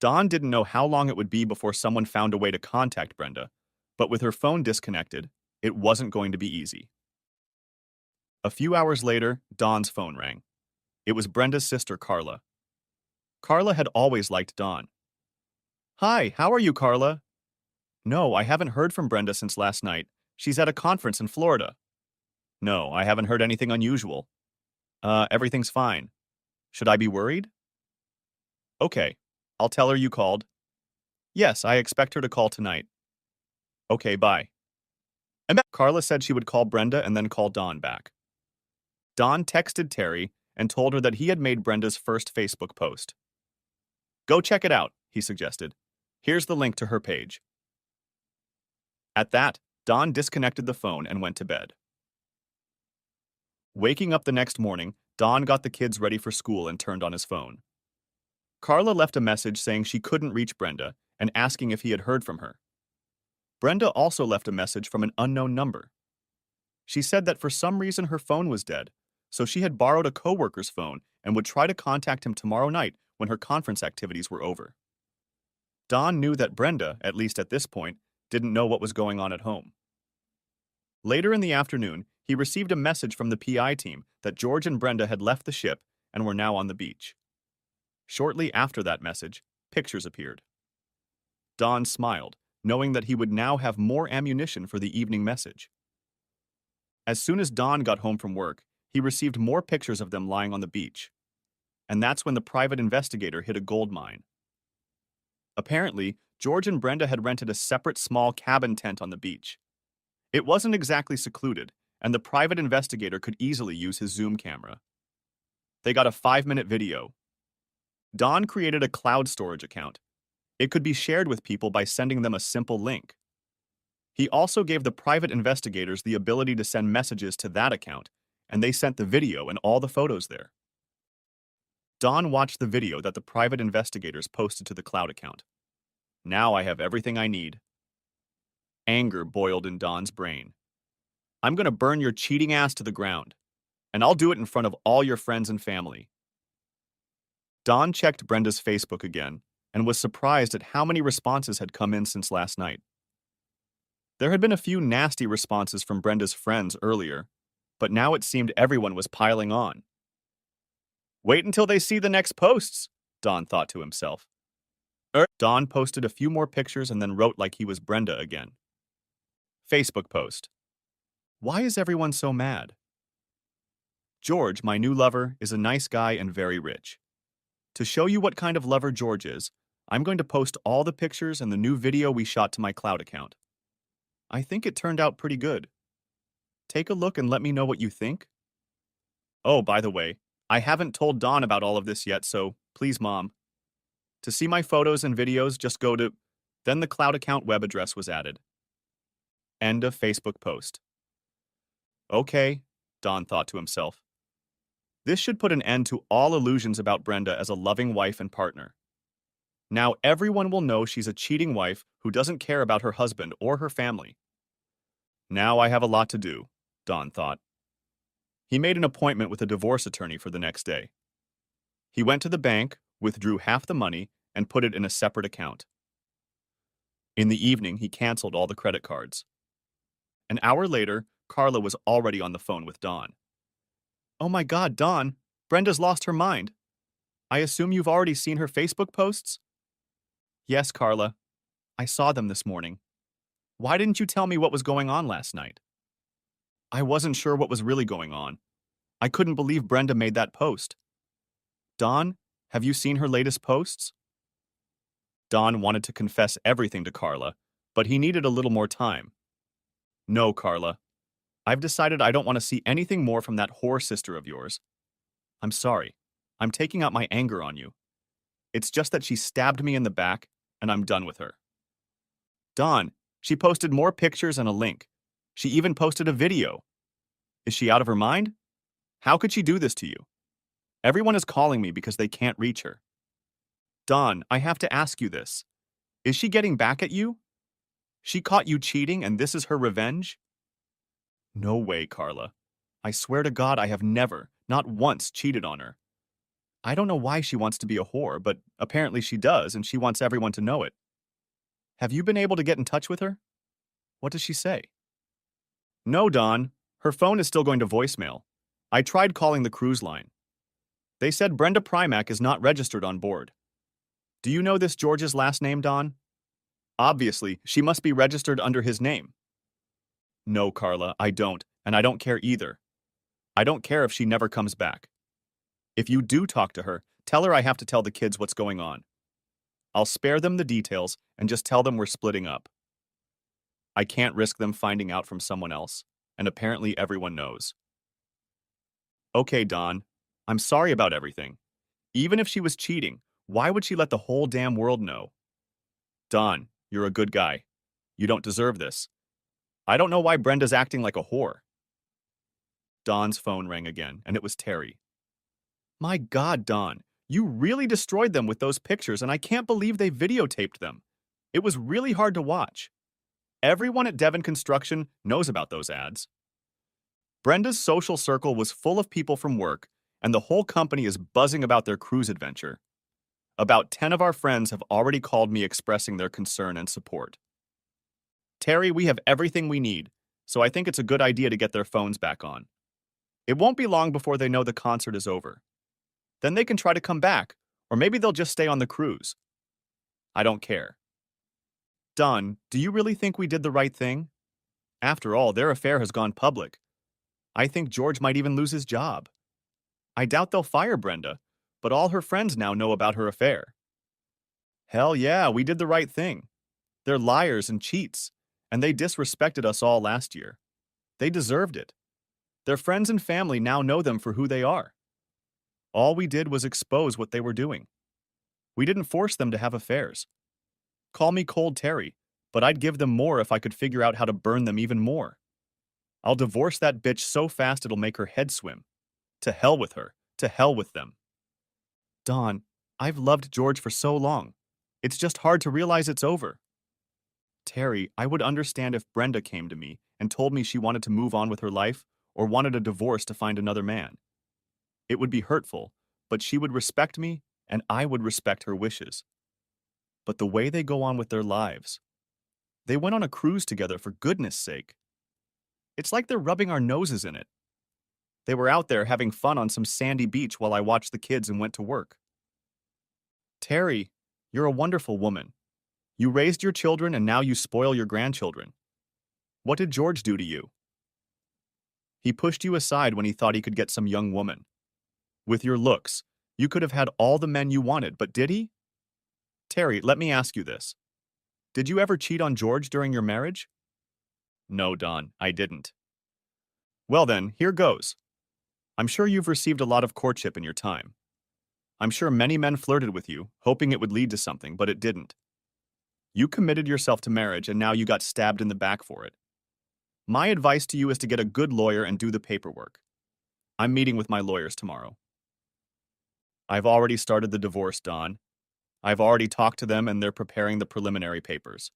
Don didn't know how long it would be before someone found a way to contact Brenda, but with her phone disconnected, it wasn't going to be easy. A few hours later, Don's phone rang. It was Brenda's sister, Carla. Carla had always liked Don. Hi, how are you, Carla? No, I haven't heard from Brenda since last night. She's at a conference in Florida. No, I haven't heard anything unusual. Everything's fine. Should I be worried? Okay, I'll tell her you called. Yes, I expect her to call tonight. Okay, bye. And Carla said she would call Brenda and then call Dawn back. Dawn texted Terry and told her that he had made Brenda's first Facebook post. Go check it out, he suggested. Here's the link to her page. At that, Dawn disconnected the phone and went to bed. Waking up the next morning, Dawn got the kids ready for school and turned on his phone. Carla left a message saying she couldn't reach Brenda and asking if he had heard from her. Brenda also left a message from an unknown number. She said that for some reason her phone was dead, so she had borrowed a coworker's phone and would try to contact him tomorrow night when her conference activities were over. Dawn knew that Brenda, at least at this point, didn't know what was going on at home. Later in the afternoon, he received a message from the PI team that George and Brenda had left the ship and were now on the beach. Shortly after that message, pictures appeared. Dawn smiled, knowing that he would now have more ammunition for the evening message. As soon as Dawn got home from work, he received more pictures of them lying on the beach. And that's when the private investigator hit a gold mine. Apparently, George and Brenda had rented a separate small cabin tent on the beach. It wasn't exactly secluded, and the private investigator could easily use his Zoom camera. They got a 5-minute video. Dawn created a cloud storage account. It could be shared with people by sending them a simple link. He also gave the private investigators the ability to send messages to that account, and they sent the video and all the photos there. Dawn watched the video that the private investigators posted to the cloud account. Now I have everything I need. Anger boiled in Dawn's brain. I'm going to burn your cheating ass to the ground, and I'll do it in front of all your friends and family. Dawn checked Brenda's Facebook again and was surprised at how many responses had come in since last night. There had been a few nasty responses from Brenda's friends earlier, but now it seemed everyone was piling on. Wait until they see the next posts, Dawn thought to himself. Dawn posted a few more pictures and then wrote like he was Brenda again. Facebook post. Why is everyone so mad? George, my new lover, is a nice guy and very rich. To show you what kind of lover George is, I'm going to post all the pictures and the new video we shot to my cloud account. I think it turned out pretty good. Take a look and let me know what you think. Oh, by the way, I haven't told Dawn about all of this yet, so please, Mom. To see my photos and videos, just go to... Then the cloud account web address was added. End of Facebook post. Okay, Dawn thought to himself. This should put an end to all illusions about Brenda as a loving wife and partner. Now everyone will know she's a cheating wife who doesn't care about her husband or her family. Now I have a lot to do, Dawn thought. He made an appointment with a divorce attorney for the next day. He went to the bank, withdrew half the money, and put it in a separate account. In the evening, he canceled all the credit cards. An hour later, Carla was already on the phone with Dawn. Oh my God, Dawn, Brenda's lost her mind. I assume you've already seen her Facebook posts? Yes, Carla. I saw them this morning. Why didn't you tell me what was going on last night? I wasn't sure what was really going on. I couldn't believe Brenda made that post. Dawn, have you seen her latest posts? Dawn wanted to confess everything to Carla, but he needed a little more time. No, Carla. I've decided I don't want to see anything more from that whore sister of yours. I'm sorry. I'm taking out my anger on you. It's just that she stabbed me in the back, and I'm done with her. Dawn, she posted more pictures and a link. She even posted a video. Is she out of her mind? How could she do this to you? Everyone is calling me because they can't reach her. Dawn, I have to ask you this. Is she getting back at you? She caught you cheating and this is her revenge? No way, Carla. I swear to God I have never, not once, cheated on her. I don't know why she wants to be a whore, but apparently she does and she wants everyone to know it. Have you been able to get in touch with her? What does she say? No, Dawn. Her phone is still going to voicemail. I tried calling the cruise line. They said Brenda Primack is not registered on board. Do you know this George's last name, Dawn? Obviously, she must be registered under his name. No, Carla, I don't, and I don't care either. I don't care if she never comes back. If you do talk to her, tell her I have to tell the kids what's going on. I'll spare them the details and just tell them we're splitting up. I can't risk them finding out from someone else, and apparently everyone knows. Okay, Don, I'm sorry about everything. Even if she was cheating, why would she let the whole damn world know? Don, you're a good guy. You don't deserve this. I don't know why Brenda's acting like a whore. Don's phone rang again, and it was Terry. My God, Don, you really destroyed them with those pictures, and I can't believe they videotaped them. It was really hard to watch. Everyone at Devon Construction knows about those ads. Brenda's social circle was full of people from work, and the whole company is buzzing about their cruise adventure. About 10 of our friends have already called me expressing their concern and support. Terry, we have everything we need, so I think it's a good idea to get their phones back on. It won't be long before they know the concert is over. Then they can try to come back, or maybe they'll just stay on the cruise. I don't care. Don, do you really think we did the right thing? After all, their affair has gone public. I think George might even lose his job. I doubt they'll fire Brenda, but all her friends now know about her affair. Hell yeah, we did the right thing. They're liars and cheats, and they disrespected us all last year. They deserved it. Their friends and family now know them for who they are. All we did was expose what they were doing. We didn't force them to have affairs. Call me cold Terry, but I'd give them more if I could figure out how to burn them even more. I'll divorce that bitch so fast it'll make her head swim. To hell with her. To hell with them. Don, I've loved George for so long. It's just hard to realize it's over. Terry, I would understand if Brenda came to me and told me she wanted to move on with her life or wanted a divorce to find another man. It would be hurtful, but she would respect me and I would respect her wishes. But the way they go on with their lives. They went on a cruise together for goodness sake. It's like they're rubbing our noses in it. They were out there having fun on some sandy beach while I watched the kids and went to work. Terry, you're a wonderful woman. You raised your children and now you spoil your grandchildren. What did George do to you? He pushed you aside when he thought he could get some young woman. With your looks, you could have had all the men you wanted, but did he? Terry, let me ask you this. Did you ever cheat on George during your marriage? No, Don, I didn't. Well then, here goes. I'm sure you've received a lot of courtship in your time. I'm sure many men flirted with you, hoping it would lead to something, but it didn't. You committed yourself to marriage and now you got stabbed in the back for it. My advice to you is to get a good lawyer and do the paperwork. I'm meeting with my lawyers tomorrow. I've already started the divorce, Don. I've already talked to them and they're preparing the preliminary papers.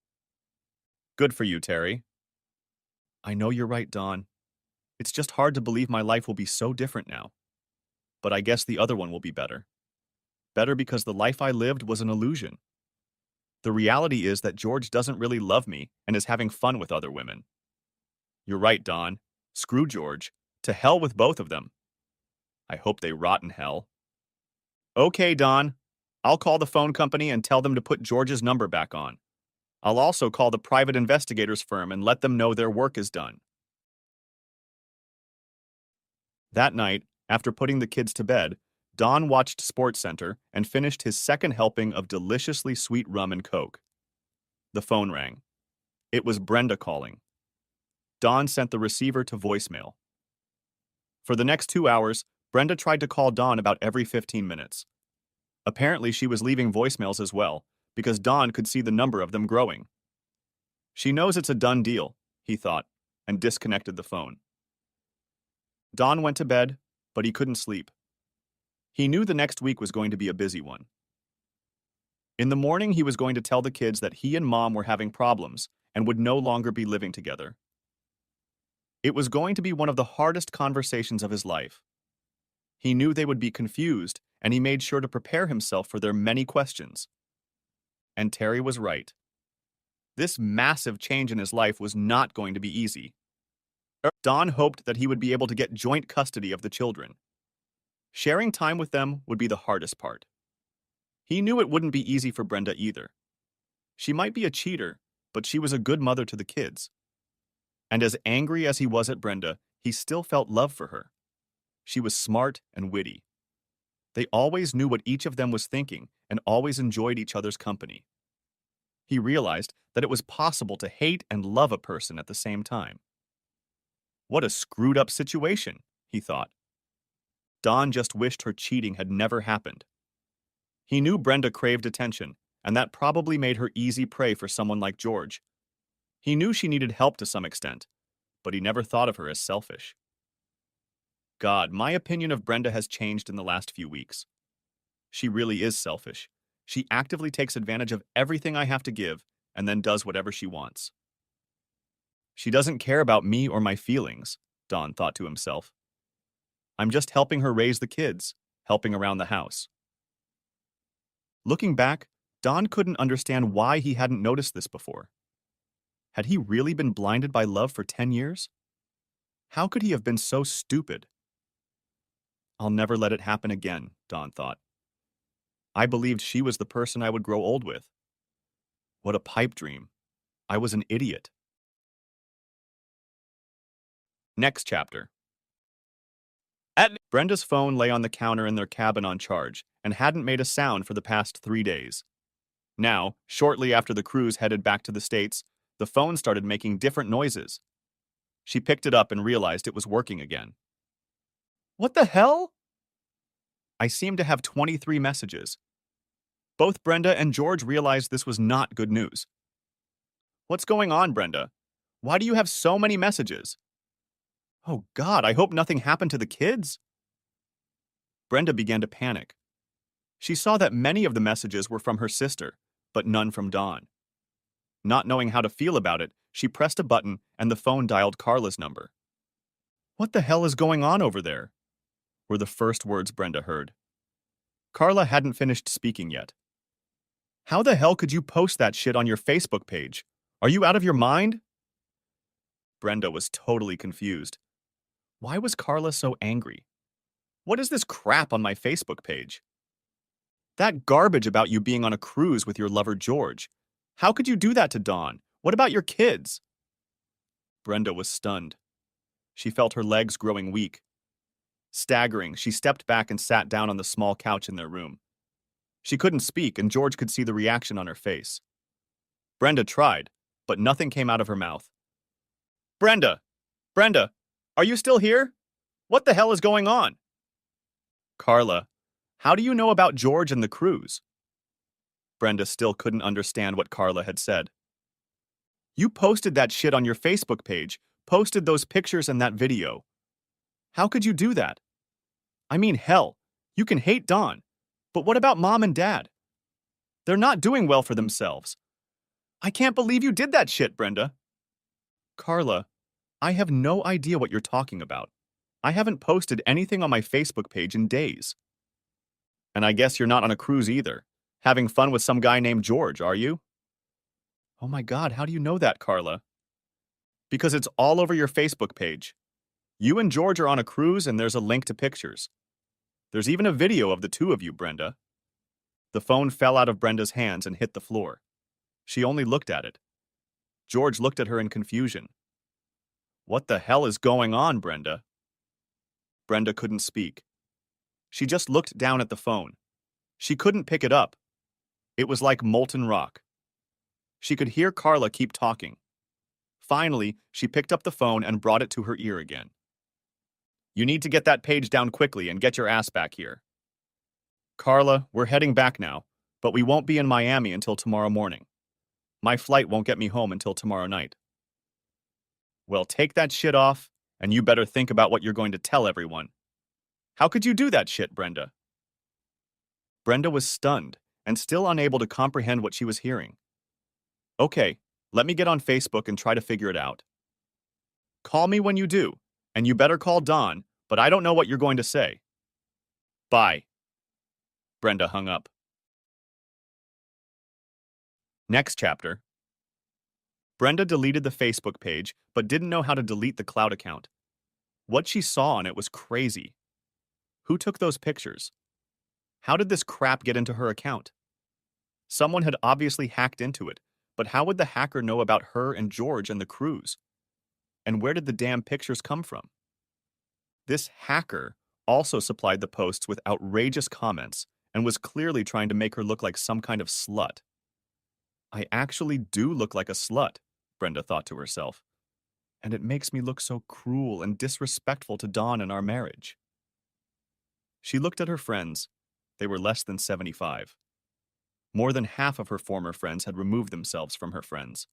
Good for you, Terry. I know you're right, Don. It's just hard to believe my life will be so different now. But I guess the other one will be better. Better because the life I lived was an illusion. The reality is that George doesn't really love me and is having fun with other women. You're right, Don. Screw George. To hell with both of them. I hope they rot in hell. Okay, Don. I'll call the phone company and tell them to put George's number back on. I'll also call the private investigators firm and let them know their work is done. That night, after putting the kids to bed, Don watched SportsCenter and finished his second helping of deliciously sweet rum and coke. The phone rang. It was Brenda calling. Don sent the receiver to voicemail. For the next 2 hours, Brenda tried to call Don about every 15 minutes. Apparently, she was leaving voicemails as well, because Don could see the number of them growing. She knows it's a done deal, he thought, and disconnected the phone. Don went to bed, but he couldn't sleep. He knew the next week was going to be a busy one. In the morning, he was going to tell the kids that he and Mom were having problems and would no longer be living together. It was going to be one of the hardest conversations of his life. He knew they would be confused, and he made sure to prepare himself for their many questions. And Terry was right. This massive change in his life was not going to be easy. Don hoped that he would be able to get joint custody of the children. Sharing time with them would be the hardest part. He knew it wouldn't be easy for Brenda either. She might be a cheater, but she was a good mother to the kids. And as angry as he was at Brenda, he still felt love for her. She was smart and witty. They always knew what each of them was thinking and always enjoyed each other's company. he realized that it was possible to hate and love a person at the same time. What a screwed up situation, he thought. Don just wished her cheating had never happened. He knew Brenda craved attention, and that probably made her easy prey for someone like George. He knew she needed help to some extent, but he never thought of her as selfish. God, my opinion of Brenda has changed in the last few weeks. She really is selfish. She actively takes advantage of everything I have to give and then does whatever she wants. She doesn't care about me or my feelings, Don thought to himself. I'm just helping her raise the kids, helping around the house. Looking back, Don couldn't understand why he hadn't noticed this before. Had he really been blinded by love for 10 years? How could he have been so stupid? I'll never let it happen again, Don thought. I believed she was the person I would grow old with. What a pipe dream. I was an idiot. Next chapter. Brenda's phone lay on the counter in their cabin on charge and hadn't made a sound for the past 3 days. Now, shortly after the cruise headed back to the States, the phone started making different noises. She picked it up and realized it was working again. What the hell? I seem to have 23 messages. Both Brenda and George realized this was not good news. What's going on, Brenda? Why do you have so many messages? Oh God, I hope nothing happened to the kids. Brenda began to panic. She saw that many of the messages were from her sister, but none from Dawn. Not knowing how to feel about it, she pressed a button and the phone dialed Carla's number. What the hell is going on over there? Were the first words Brenda heard. Carla hadn't finished speaking yet. How the hell could you post that shit on your Facebook page? Are you out of your mind? Brenda was totally confused. Why was Carla so angry? What is this crap on my Facebook page? That garbage about you being on a cruise with your lover George. How could you do that to Dawn? What about your kids? Brenda was stunned. She felt her legs growing weak. Staggering, she stepped back and sat down on the small couch in their room. She couldn't speak, and George could see the reaction on her face. Brenda tried, but nothing came out of her mouth. Brenda! Brenda! Are you still here? What the hell is going on? Carla, how do you know about George and the cruise? Brenda still couldn't understand what Carla had said. You posted that shit on your Facebook page, posted those pictures and that video. How could you do that? I mean, hell, you can hate Dawn, but what about Mom and Dad? They're not doing well for themselves. I can't believe you did that shit, Brenda. Carla, I have no idea what you're talking about. I haven't posted anything on my Facebook page in days. And I guess you're not on a cruise either. Having fun with some guy named George, are you? Oh my God, how do you know that, Carla? Because it's all over your Facebook page. You and George are on a cruise and there's a link to pictures. There's even a video of the two of you, Brenda. The phone fell out of Brenda's hands and hit the floor. She only looked at it. George looked at her in confusion. What the hell is going on, Brenda? Brenda couldn't speak. She just looked down at the phone. She couldn't pick it up. It was like molten rock. She could hear Carla keep talking. Finally, she picked up the phone and brought it to her ear again. You need to get that page down quickly and get your ass back here. Carla, we're heading back now, but we won't be in Miami until tomorrow morning. My flight won't get me home until tomorrow night. Well, take that shit off, and you better think about what you're going to tell everyone. How could you do that shit, Brenda? Brenda was stunned and still unable to comprehend what she was hearing. Okay, let me get on Facebook and try to figure it out. Call me when you do, and you better call Dawn, but I don't know what you're going to say. Bye. Brenda hung up. Next chapter. Brenda deleted the Facebook page, but didn't know how to delete the cloud account. What she saw on it was crazy. Who took those pictures? How did this crap get into her account? Someone had obviously hacked into it, but how would the hacker know about her and George and the cruise? And where did the damn pictures come from? This hacker also supplied the posts with outrageous comments and was clearly trying to make her look like some kind of slut. I actually do look like a slut, Brenda thought to herself, and it makes me look so cruel and disrespectful to Dawn and our marriage. She looked at her friends. They were less than 75. More than half of her former friends had removed themselves from her friends.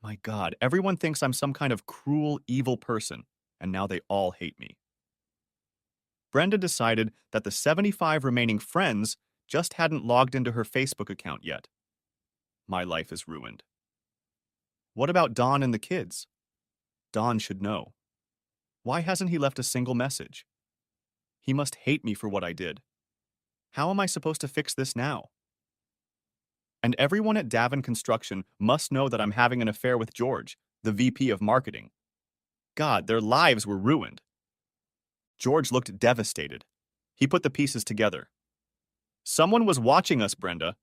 My God, everyone thinks I'm some kind of cruel, evil person, and now they all hate me. Brenda decided that the 75 remaining friends just hadn't logged into her Facebook account yet. My life is ruined. What about Don and the kids? Don should know. Why hasn't he left a single message? He must hate me for what I did. How am I supposed to fix this now? And everyone at Davin Construction must know that I'm having an affair with George, the VP of marketing. God, their lives were ruined. George looked devastated. He put the pieces together. Someone was watching us, Brenda.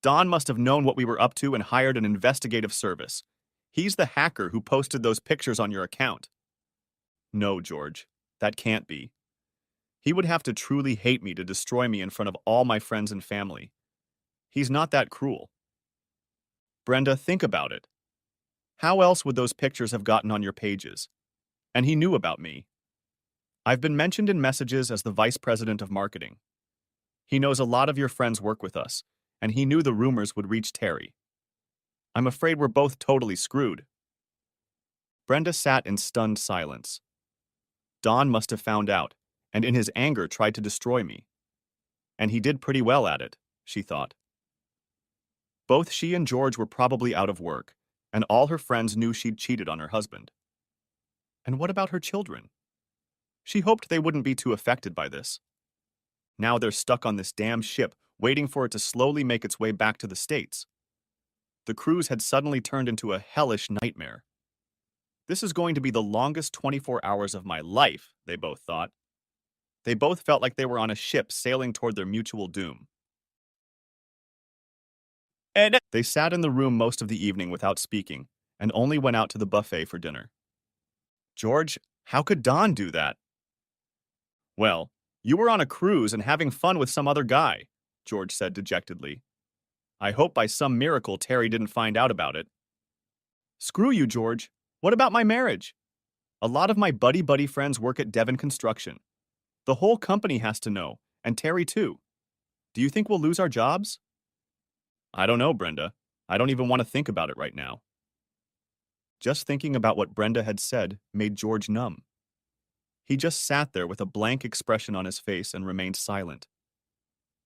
Don must have known what we were up to and hired an investigative service. He's the hacker who posted those pictures on your account. No, George, that can't be. He would have to truly hate me to destroy me in front of all my friends and family. He's not that cruel. Brenda, think about it. How else would those pictures have gotten on your pages? And he knew about me. I've been mentioned in messages as the vice president of marketing. He knows a lot of your friends work with us, and he knew the rumors would reach Terry. I'm afraid we're both totally screwed. Brenda sat in stunned silence. Don must have found out, and in his anger tried to destroy me. And he did pretty well at it, she thought. Both she and George were probably out of work, and all her friends knew she'd cheated on her husband. And what about her children? She hoped they wouldn't be too affected by this. Now they're stuck on this damn ship, waiting for it to slowly make its way back to the States. The cruise had suddenly turned into a hellish nightmare. This is going to be the longest 24 hours of my life, they both thought. They both felt like they were on a ship sailing toward their mutual doom. And they sat in the room most of the evening without speaking, and only went out to the buffet for dinner. George, how could Don do that? Well, you were on a cruise and having fun with some other guy, George said dejectedly. I hope by some miracle Terry didn't find out about it. Screw you, George. What about my marriage? A lot of my buddy friends work at Devon Construction. The whole company has to know, and Terry too. Do you think we'll lose our jobs? I don't know, Brenda. I don't even want to think about it right now. Just thinking about what Brenda had said made George numb. He just sat there with a blank expression on his face and remained silent.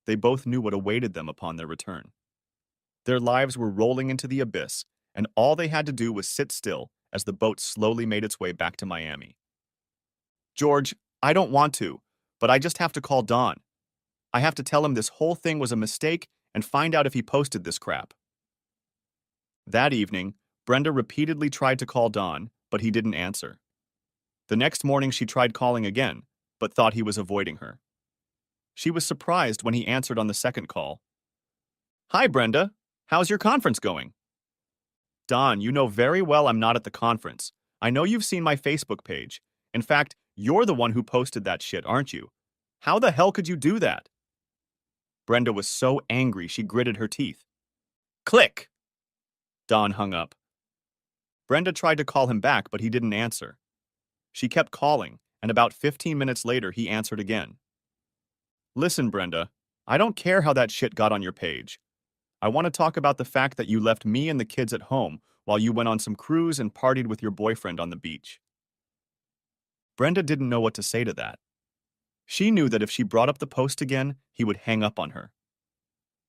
They both knew what awaited them upon their return. Their lives were rolling into the abyss, and all they had to do was sit still as the boat slowly made its way back to Miami. George, I don't want to, but I just have to call Don. I have to tell him this whole thing was a mistake and find out if he posted this crap. That evening, Brenda repeatedly tried to call Don, but he didn't answer. The next morning she tried calling again, but thought he was avoiding her. She was surprised when he answered on the second call. Hi, Brenda. How's your conference going? Don, you know very well I'm not at the conference. I know you've seen my Facebook page. In fact, you're the one who posted that shit, aren't you? How the hell could you do that? Brenda was so angry she gritted her teeth. Click! Don hung up. Brenda tried to call him back, but he didn't answer. She kept calling, and about 15 minutes later he answered again. Listen, Brenda, I don't care how that shit got on your page. I want to talk about the fact that you left me and the kids at home while you went on some cruise and partied with your boyfriend on the beach. Brenda didn't know what to say to that. She knew that if she brought up the post again, he would hang up on her.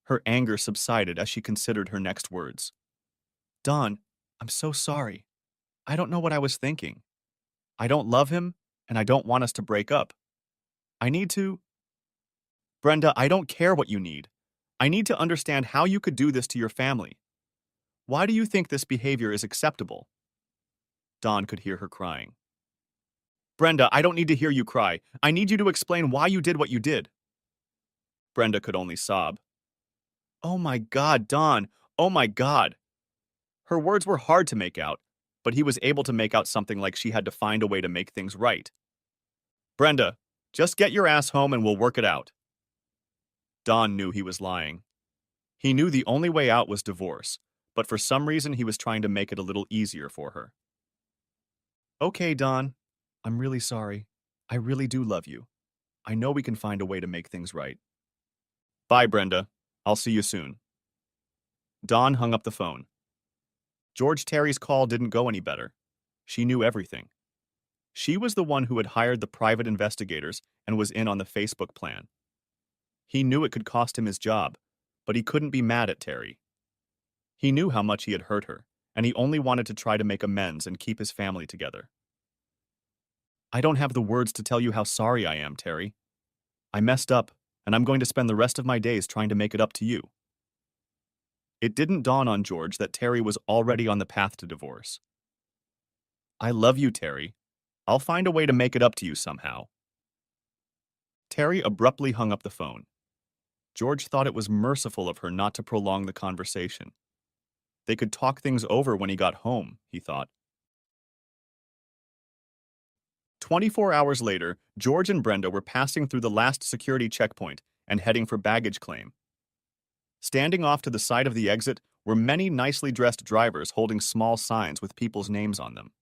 Her anger subsided as she considered her next words. Don, I'm so sorry. I don't know what I was thinking. I don't love him, and I don't want us to break up. I need to... Brenda, I don't care what you need. I need to understand how you could do this to your family. Why do you think this behavior is acceptable? Don could hear her crying. Brenda, I don't need to hear you cry. I need you to explain why you did what you did. Brenda could only sob. Oh my God, Don. Oh my God. Her words were hard to make out, but he was able to make out something like she had to find a way to make things right. Brenda, just get your ass home and we'll work it out. Don knew he was lying. He knew the only way out was divorce, but for some reason he was trying to make it a little easier for her. Okay, Don. I'm really sorry. I really do love you. I know we can find a way to make things right. Bye, Brenda. I'll see you soon. Dawn hung up the phone. George Terry's call didn't go any better. She knew everything. She was the one who had hired the private investigators and was in on the Facebook plan. He knew it could cost him his job, but he couldn't be mad at Terry. He knew how much he had hurt her, and he only wanted to try to make amends and keep his family together. I don't have the words to tell you how sorry I am, Terry. I messed up, and I'm going to spend the rest of my days trying to make it up to you. It didn't dawn on George that Terry was already on the path to divorce. I love you, Terry. I'll find a way to make it up to you somehow. Terry abruptly hung up the phone. George thought it was merciful of her not to prolong the conversation. They could talk things over when he got home, he thought. 24 hours later, George and Brenda were passing through the last security checkpoint and heading for baggage claim. Standing off to the side of the exit were many nicely dressed drivers holding small signs with people's names on them.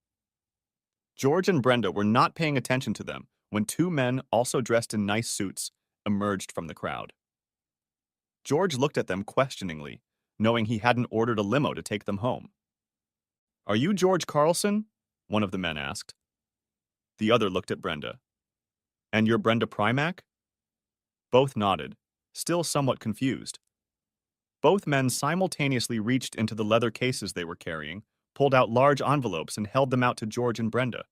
George and Brenda were not paying attention to them when two men, also dressed in nice suits, emerged from the crowd. George looked at them questioningly, knowing he hadn't ordered a limo to take them home. Are you George Carlson? One of the men asked. The other looked at Brenda. And you're Brenda Primack? Both nodded, still somewhat confused. Both men simultaneously reached into the leather cases they were carrying, pulled out large envelopes, and held them out to George and Brenda.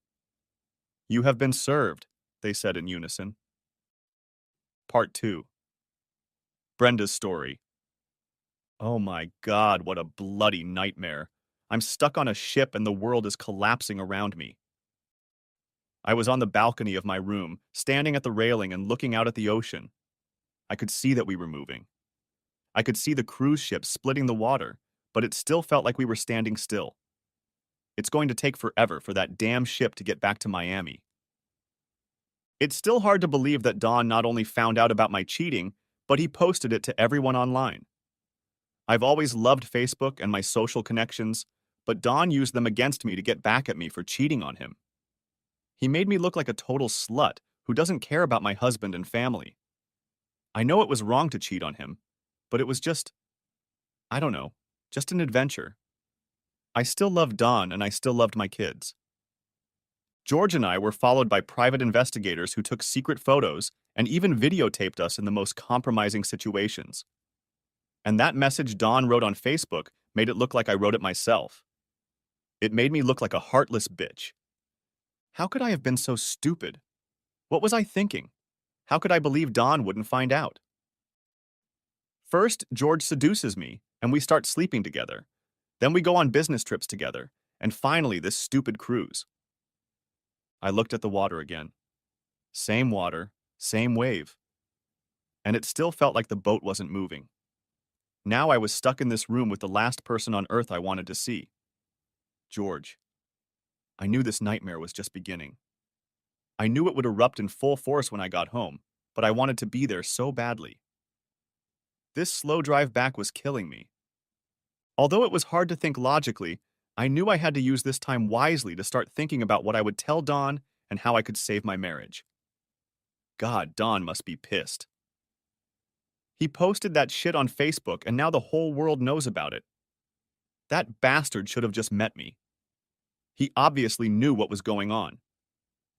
You have been served, they said in unison. Part 2. Brenda's story. Oh my God, what a bloody nightmare. I'm stuck on a ship and the world is collapsing around me. I was on the balcony of my room, standing at the railing and looking out at the ocean. I could see that we were moving. I could see the cruise ship splitting the water, but it still felt like we were standing still. It's going to take forever for that damn ship to get back to Miami. It's still hard to believe that Don not only found out about my cheating, but he posted it to everyone online. I've always loved Facebook and my social connections, but Don used them against me to get back at me for cheating on him. He made me look like a total slut who doesn't care about my husband and family. I know it was wrong to cheat on him, but it was just, I don't know, just an adventure. I still loved Don and I still loved my kids. George and I were followed by private investigators who took secret photos and even videotaped us in the most compromising situations. And that message Don wrote on Facebook made it look like I wrote it myself. It made me look like a heartless bitch. How could I have been so stupid? What was I thinking? How could I believe Don wouldn't find out? First, George seduces me, and we start sleeping together. Then we go on business trips together, and finally this stupid cruise. I looked at the water again. Same water, same wave. And it still felt like the boat wasn't moving. Now I was stuck in this room with the last person on Earth I wanted to see. George. I knew this nightmare was just beginning. I knew it would erupt in full force when I got home, but I wanted to be there so badly. This slow drive back was killing me. Although it was hard to think logically, I knew I had to use this time wisely to start thinking about what I would tell Don and how I could save my marriage. God, Don must be pissed. He posted that shit on Facebook and now the whole world knows about it. That bastard should have just met me. He obviously knew what was going on.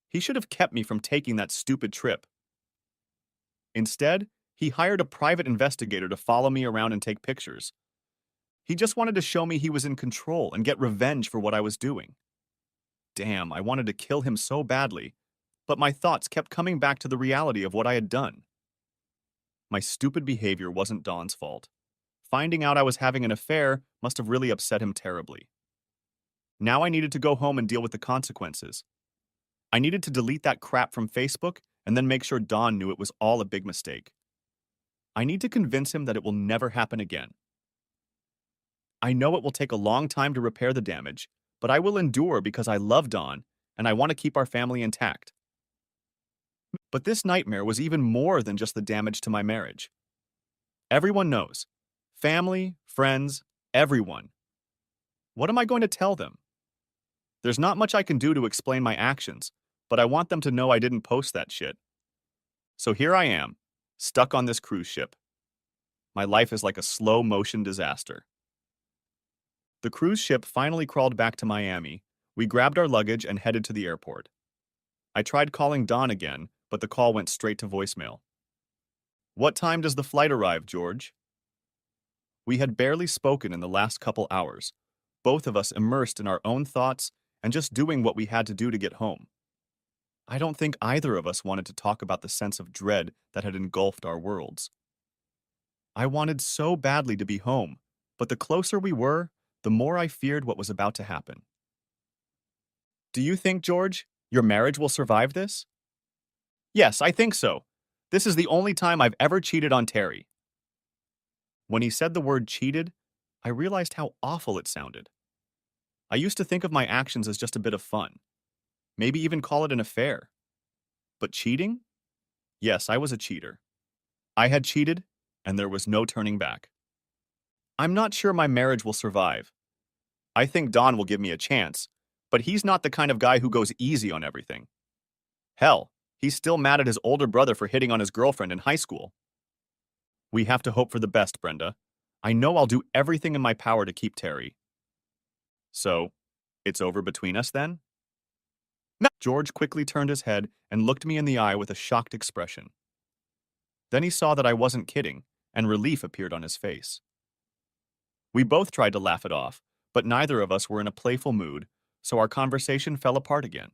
He should have kept me from taking that stupid trip. Instead, he hired a private investigator to follow me around and take pictures. He just wanted to show me he was in control and get revenge for what I was doing. Damn, I wanted to kill him so badly, but my thoughts kept coming back to the reality of what I had done. My stupid behavior wasn't Don's fault. Finding out I was having an affair must have really upset him terribly. Now I needed to go home and deal with the consequences. I needed to delete that crap from Facebook and then make sure Don knew it was all a big mistake. I need to convince him that it will never happen again. I know it will take a long time to repair the damage, but I will endure because I love Don and I want to keep our family intact. But this nightmare was even more than just the damage to my marriage. Everyone knows. Family, friends, everyone. What am I going to tell them? There's not much I can do to explain my actions, but I want them to know I didn't post that shit. So here I am, stuck on this cruise ship. My life is like a slow motion disaster. The cruise ship finally crawled back to Miami. We grabbed our luggage and headed to the airport. I tried calling Don again, but the call went straight to voicemail. What time does the flight arrive, George? We had barely spoken in the last couple hours, both of us immersed in our own thoughts and just doing what we had to do to get home. I don't think either of us wanted to talk about the sense of dread that had engulfed our worlds. I wanted so badly to be home, but the closer we were, the more I feared what was about to happen. Do you think, George, your marriage will survive this? Yes, I think so. This is the only time I've ever cheated on Terry. When he said the word cheated, I realized how awful it sounded. I used to think of my actions as just a bit of fun, maybe even call it an affair. But cheating? Yes, I was a cheater. I had cheated, and there was no turning back. I'm not sure my marriage will survive. I think Don will give me a chance, but he's not the kind of guy who goes easy on everything. Hell, he's still mad at his older brother for hitting on his girlfriend in high school. We have to hope for the best, Brenda. I know I'll do everything in my power to keep Terry. So, it's over between us then? No. George quickly turned his head and looked me in the eye with a shocked expression. Then he saw that I wasn't kidding, and relief appeared on his face. We both tried to laugh it off, but neither of us were in a playful mood, so our conversation fell apart again.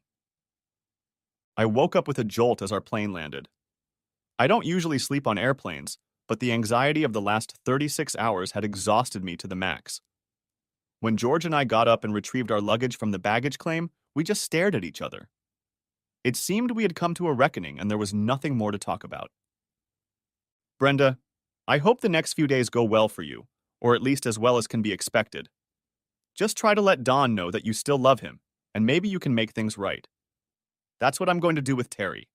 I woke up with a jolt as our plane landed. I don't usually sleep on airplanes, but the anxiety of the last 36 hours had exhausted me to the max. When George and I got up and retrieved our luggage from the baggage claim, we just stared at each other. It seemed we had come to a reckoning and there was nothing more to talk about. Brenda, I hope the next few days go well for you, or at least as well as can be expected. Just try to let Don know that you still love him, and maybe you can make things right. That's what I'm going to do with Terry.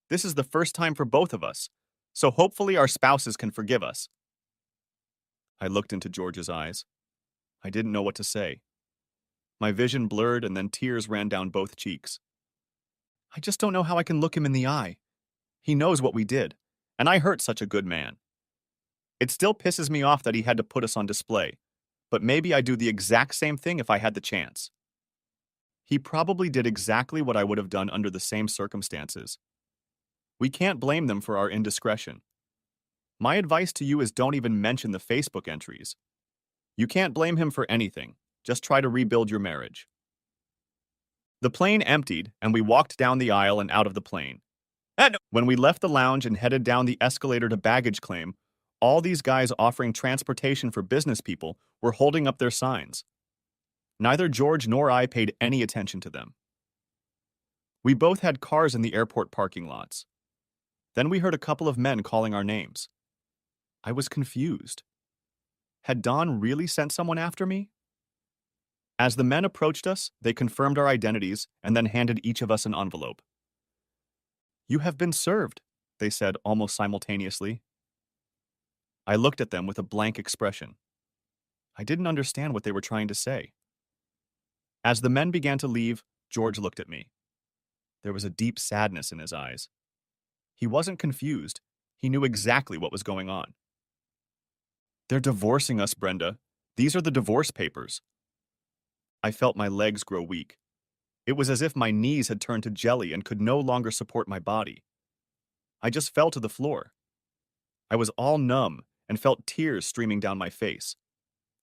This is the first time for both of us, so hopefully our spouses can forgive us. I looked into George's eyes. I didn't know what to say. My vision blurred and then tears ran down both cheeks. I just don't know how I can look him in the eye. He knows what we did, and I hurt such a good man. It still pisses me off that he had to put us on display, but maybe I'd do the exact same thing if I had the chance. He probably did exactly what I would have done under the same circumstances. We can't blame them for our indiscretion. My advice to you is don't even mention the Facebook entries. You can't blame him for anything. Just try to rebuild your marriage. The plane emptied, and we walked down the aisle and out of the plane. When we left the lounge and headed down the escalator to baggage claim, all these guys offering transportation for business people were holding up their signs. Neither George nor I paid any attention to them. We both had cars in the airport parking lots. Then we heard a couple of men calling our names. I was confused. Had Don really sent someone after me? As the men approached us, they confirmed our identities and then handed each of us an envelope. You have been served, they said almost simultaneously. I looked at them with a blank expression. I didn't understand what they were trying to say. As the men began to leave, George looked at me. There was a deep sadness in his eyes. He wasn't confused. He knew exactly what was going on. They're divorcing us, Brenda. These are the divorce papers. I felt my legs grow weak. It was as if my knees had turned to jelly and could no longer support my body. I just fell to the floor. I was all numb and felt tears streaming down my face.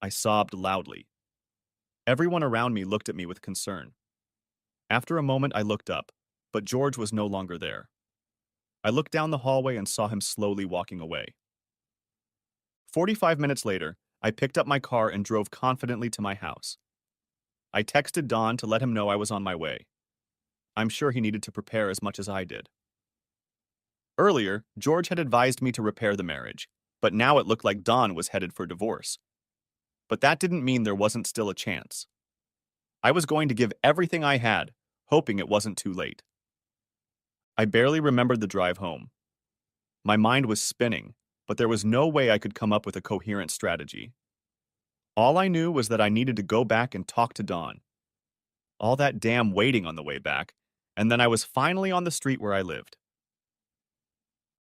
I sobbed loudly. Everyone around me looked at me with concern. After a moment, I looked up, but George was no longer there. I looked down the hallway and saw him slowly walking away. 45 minutes later, I picked up my car and drove confidently to my house. I texted Don to let him know I was on my way. I'm sure he needed to prepare as much as I did. Earlier, George had advised me to repair the marriage, but now it looked like Don was headed for divorce. But that didn't mean there wasn't still a chance. I was going to give everything I had, hoping it wasn't too late. I barely remembered the drive home. My mind was spinning, but there was no way I could come up with a coherent strategy. All I knew was that I needed to go back and talk to Dawn. All that damn waiting on the way back, and then I was finally on the street where I lived.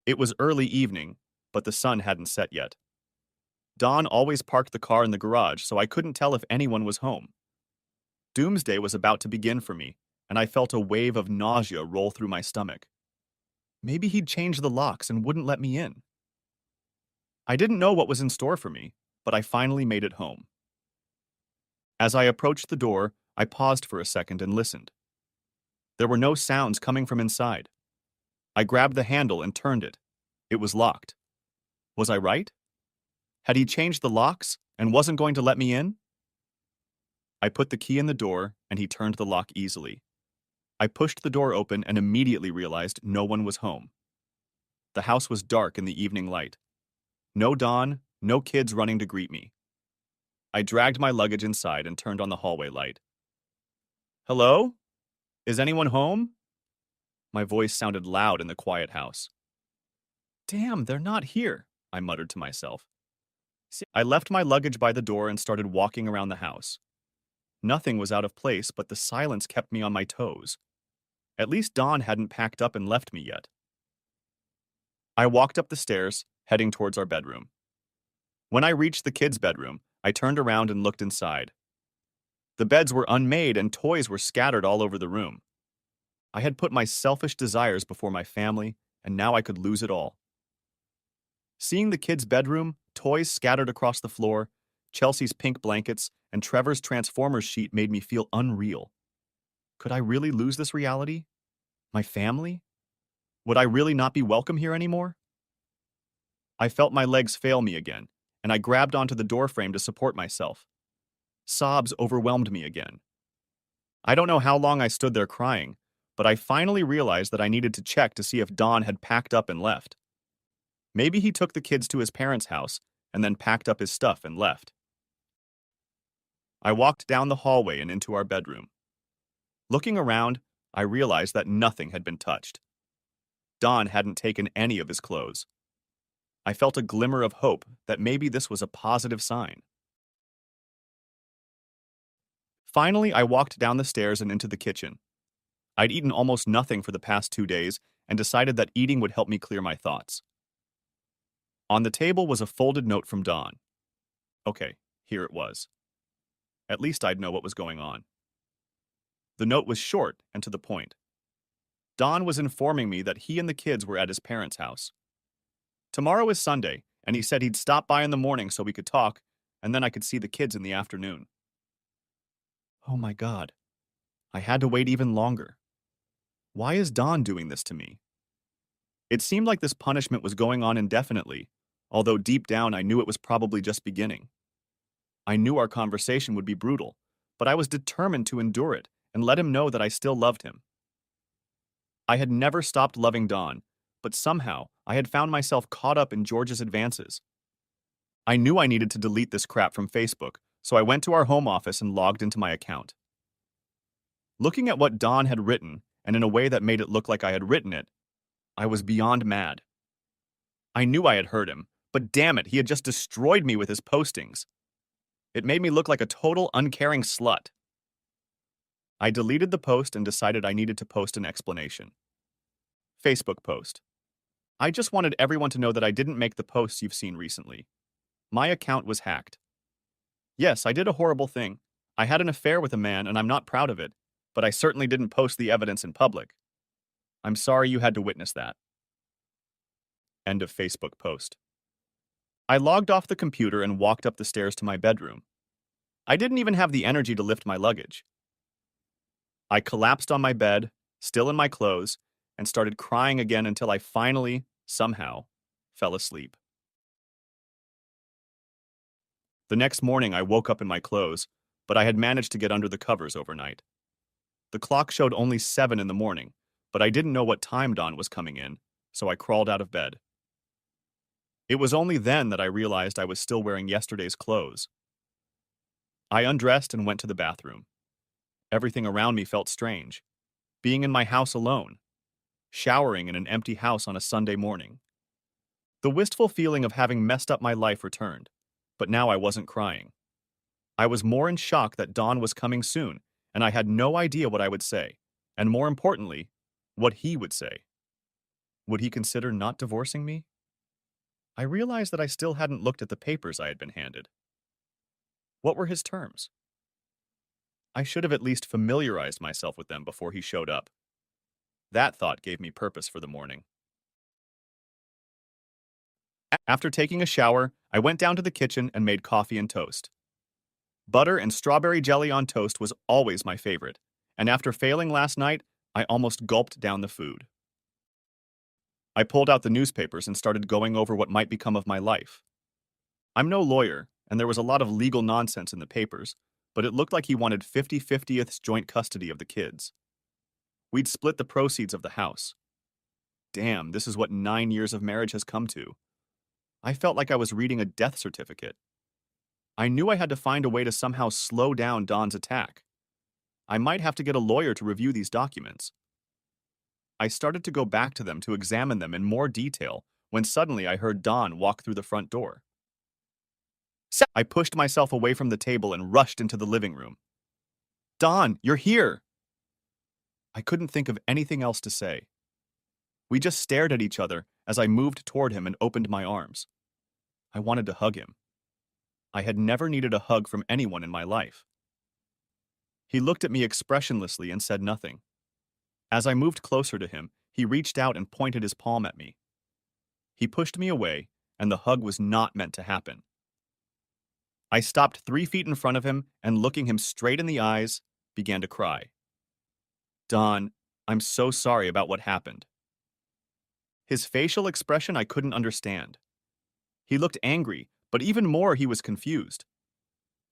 It was early evening, but the sun hadn't set yet. Dawn always parked the car in the garage, so I couldn't tell if anyone was home. Doomsday was about to begin for me, and I felt a wave of nausea roll through my stomach. Maybe he'd changed the locks and wouldn't let me in. I didn't know what was in store for me, but I finally made it home. As I approached the door, I paused for a second and listened. There were no sounds coming from inside. I grabbed the handle and turned it. It was locked. Was I right? Had he changed the locks and wasn't going to let me in? I put the key in the door, and he turned the lock easily. I pushed the door open and immediately realized no one was home. The house was dark in the evening light. No Dawn, no kids running to greet me. I dragged my luggage inside and turned on the hallway light. Hello? Is anyone home? My voice sounded loud in the quiet house. Damn, they're not here, I muttered to myself. I left my luggage by the door and started walking around the house. Nothing was out of place, but the silence kept me on my toes. At least Dawn hadn't packed up and left me yet. I walked up the stairs, heading towards our bedroom. When I reached the kids' bedroom, I turned around and looked inside. The beds were unmade and toys were scattered all over the room. I had put my selfish desires before my family, and now I could lose it all. Seeing the kids' bedroom, toys scattered across the floor, Chelsea's pink blankets, and Trevor's Transformers sheet made me feel unreal. Could I really lose this reality? My family? Would I really not be welcome here anymore? I felt my legs fail me again, and I grabbed onto the doorframe to support myself. Sobs overwhelmed me again. I don't know how long I stood there crying, but I finally realized that I needed to check to see if Dawn had packed up and left. Maybe he took the kids to his parents' house and then packed up his stuff and left. I walked down the hallway and into our bedroom. Looking around, I realized that nothing had been touched. Dawn hadn't taken any of his clothes. I felt a glimmer of hope that maybe this was a positive sign. Finally, I walked down the stairs and into the kitchen. I'd eaten almost nothing for the past 2 days and decided that eating would help me clear my thoughts. On the table was a folded note from Dawn. Okay, here it was. At least I'd know what was going on. The note was short and to the point. Dawn was informing me that he and the kids were at his parents' house. Tomorrow is Sunday, and he said he'd stop by in the morning so we could talk, and then I could see the kids in the afternoon. Oh my God. I had to wait even longer. Why is Dawn doing this to me? It seemed like this punishment was going on indefinitely, although deep down I knew it was probably just beginning. I knew our conversation would be brutal, but I was determined to endure it and let him know that I still loved him. I had never stopped loving Dawn, but somehow I had found myself caught up in George's advances. I knew I needed to delete this crap from Facebook, so I went to our home office and logged into my account. Looking at what Dawn had written, and in a way that made it look like I had written it, I was beyond mad. I knew I had hurt him, but damn it, he had just destroyed me with his postings. It made me look like a total uncaring slut. I deleted the post and decided I needed to post an explanation. Facebook post. I just wanted everyone to know that I didn't make the posts you've seen recently. My account was hacked. Yes, I did a horrible thing. I had an affair with a man and I'm not proud of it, but I certainly didn't post the evidence in public. I'm sorry you had to witness that. End of Facebook post. I logged off the computer and walked up the stairs to my bedroom. I didn't even have the energy to lift my luggage. I collapsed on my bed, still in my clothes, and started crying again until I finally, somehow, fell asleep. The next morning I woke up in my clothes, but I had managed to get under the covers overnight. The clock showed only 7 in the morning, but I didn't know what time Dawn was coming in, so I crawled out of bed. It was only then that I realized I was still wearing yesterday's clothes. I undressed and went to the bathroom. Everything around me felt strange. Being in my house alone. Showering in an empty house on a Sunday morning. The wistful feeling of having messed up my life returned, but now I wasn't crying. I was more in shock that Dawn was coming soon, and I had no idea what I would say, and more importantly, what he would say. Would he consider not divorcing me? I realized that I still hadn't looked at the papers I had been handed. What were his terms? I should have at least familiarized myself with them before he showed up. That thought gave me purpose for the morning. After taking a shower, I went down to the kitchen and made coffee and toast. Butter and strawberry jelly on toast was always my favorite, and after failing last night, I almost gulped down the food. I pulled out the newspapers and started going over what might become of my life. I'm no lawyer, and there was a lot of legal nonsense in the papers, but it looked like he wanted 50/50th joint custody of the kids. We'd split the proceeds of the house. Damn, this is what 9 years of marriage has come to. I felt like I was reading a death certificate. I knew I had to find a way to somehow slow down Don's attack. I might have to get a lawyer to review these documents. I started to go back to them to examine them in more detail when suddenly I heard Don walk through the front door. I pushed myself away from the table and rushed into the living room. Don, you're here! I couldn't think of anything else to say. We just stared at each other as I moved toward him and opened my arms. I wanted to hug him. I had never needed a hug from anyone in my life. He looked at me expressionlessly and said nothing. As I moved closer to him, he reached out and pointed his palm at me. He pushed me away, and the hug was not meant to happen. I stopped 3 feet in front of him and, looking him straight in the eyes, began to cry. Don, I'm so sorry about what happened. His facial expression I couldn't understand. He looked angry, but even more he was confused.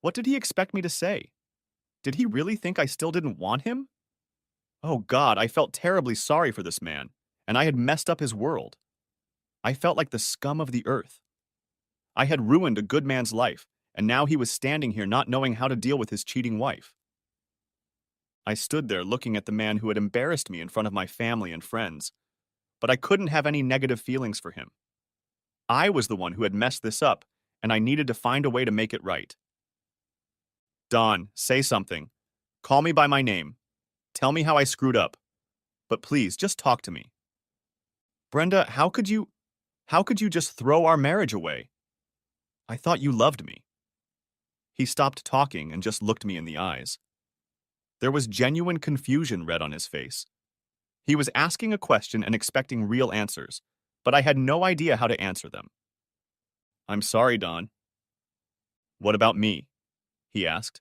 What did he expect me to say? Did he really think I still didn't want him? Oh God, I felt terribly sorry for this man, and I had messed up his world. I felt like the scum of the earth. I had ruined a good man's life, and now he was standing here not knowing how to deal with his cheating wife. I stood there looking at the man who had embarrassed me in front of my family and friends, but I couldn't have any negative feelings for him. I was the one who had messed this up, and I needed to find a way to make it right. Don, say something. Call me by my name. Tell me how I screwed up. But please, just talk to me. Brenda, how could you just throw our marriage away? I thought you loved me. He stopped talking and just looked me in the eyes. There was genuine confusion read on his face. He was asking a question and expecting real answers, but I had no idea how to answer them. I'm sorry, Don. What about me? He asked.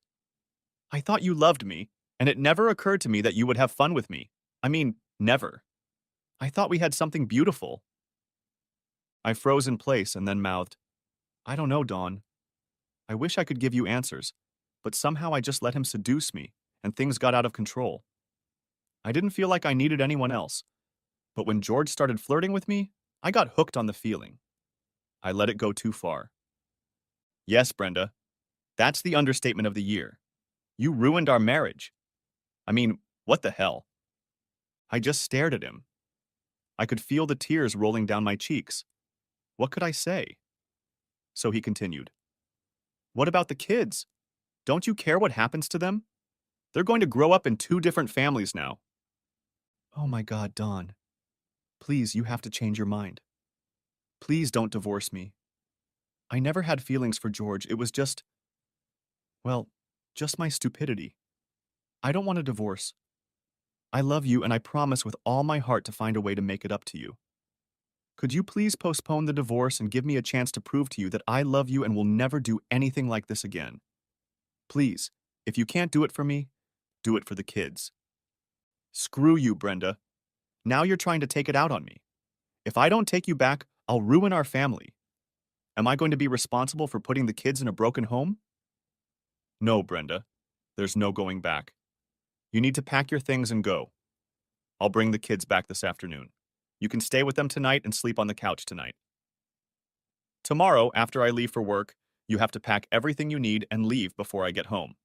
I thought you loved me, and it never occurred to me that you would have fun with me. I mean, never. I thought we had something beautiful. I froze in place and then mouthed, I don't know, Dawn. I wish I could give you answers, but somehow I just let him seduce me, and things got out of control. I didn't feel like I needed anyone else, but when George started flirting with me, I got hooked on the feeling. I let it go too far. Yes, Brenda, that's the understatement of the year. You ruined our marriage. I mean, what the hell? I just stared at him. I could feel the tears rolling down my cheeks. What could I say? So he continued. What about the kids? Don't you care what happens to them? They're going to grow up in 2 different families now. Oh my God, Dawn. Please, you have to change your mind. Please don't divorce me. I never had feelings for George. It was just, well, just my stupidity. I don't want a divorce. I love you and I promise with all my heart to find a way to make it up to you. Could you please postpone the divorce and give me a chance to prove to you that I love you and will never do anything like this again? Please, if you can't do it for me, do it for the kids. Screw you, Brenda. Now you're trying to take it out on me. If I don't take you back, I'll ruin our family. Am I going to be responsible for putting the kids in a broken home? No, Brenda. There's no going back. You need to pack your things and go. I'll bring the kids back this afternoon. You can stay with them tonight and sleep on the couch tonight. Tomorrow, after I leave for work, you have to pack everything you need and leave before I get home.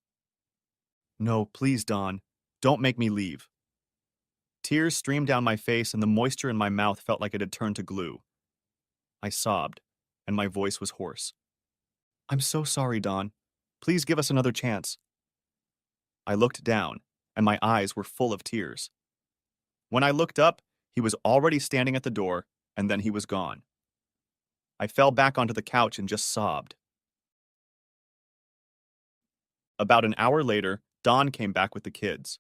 No, please, Dawn. Don't make me leave. Tears streamed down my face and the moisture in my mouth felt like it had turned to glue. I sobbed, and my voice was hoarse. I'm so sorry, Dawn. Please give us another chance. I looked down, and my eyes were full of tears. When I looked up, he was already standing at the door, and then he was gone. I fell back onto the couch and just sobbed. About an hour later, Don came back with the kids.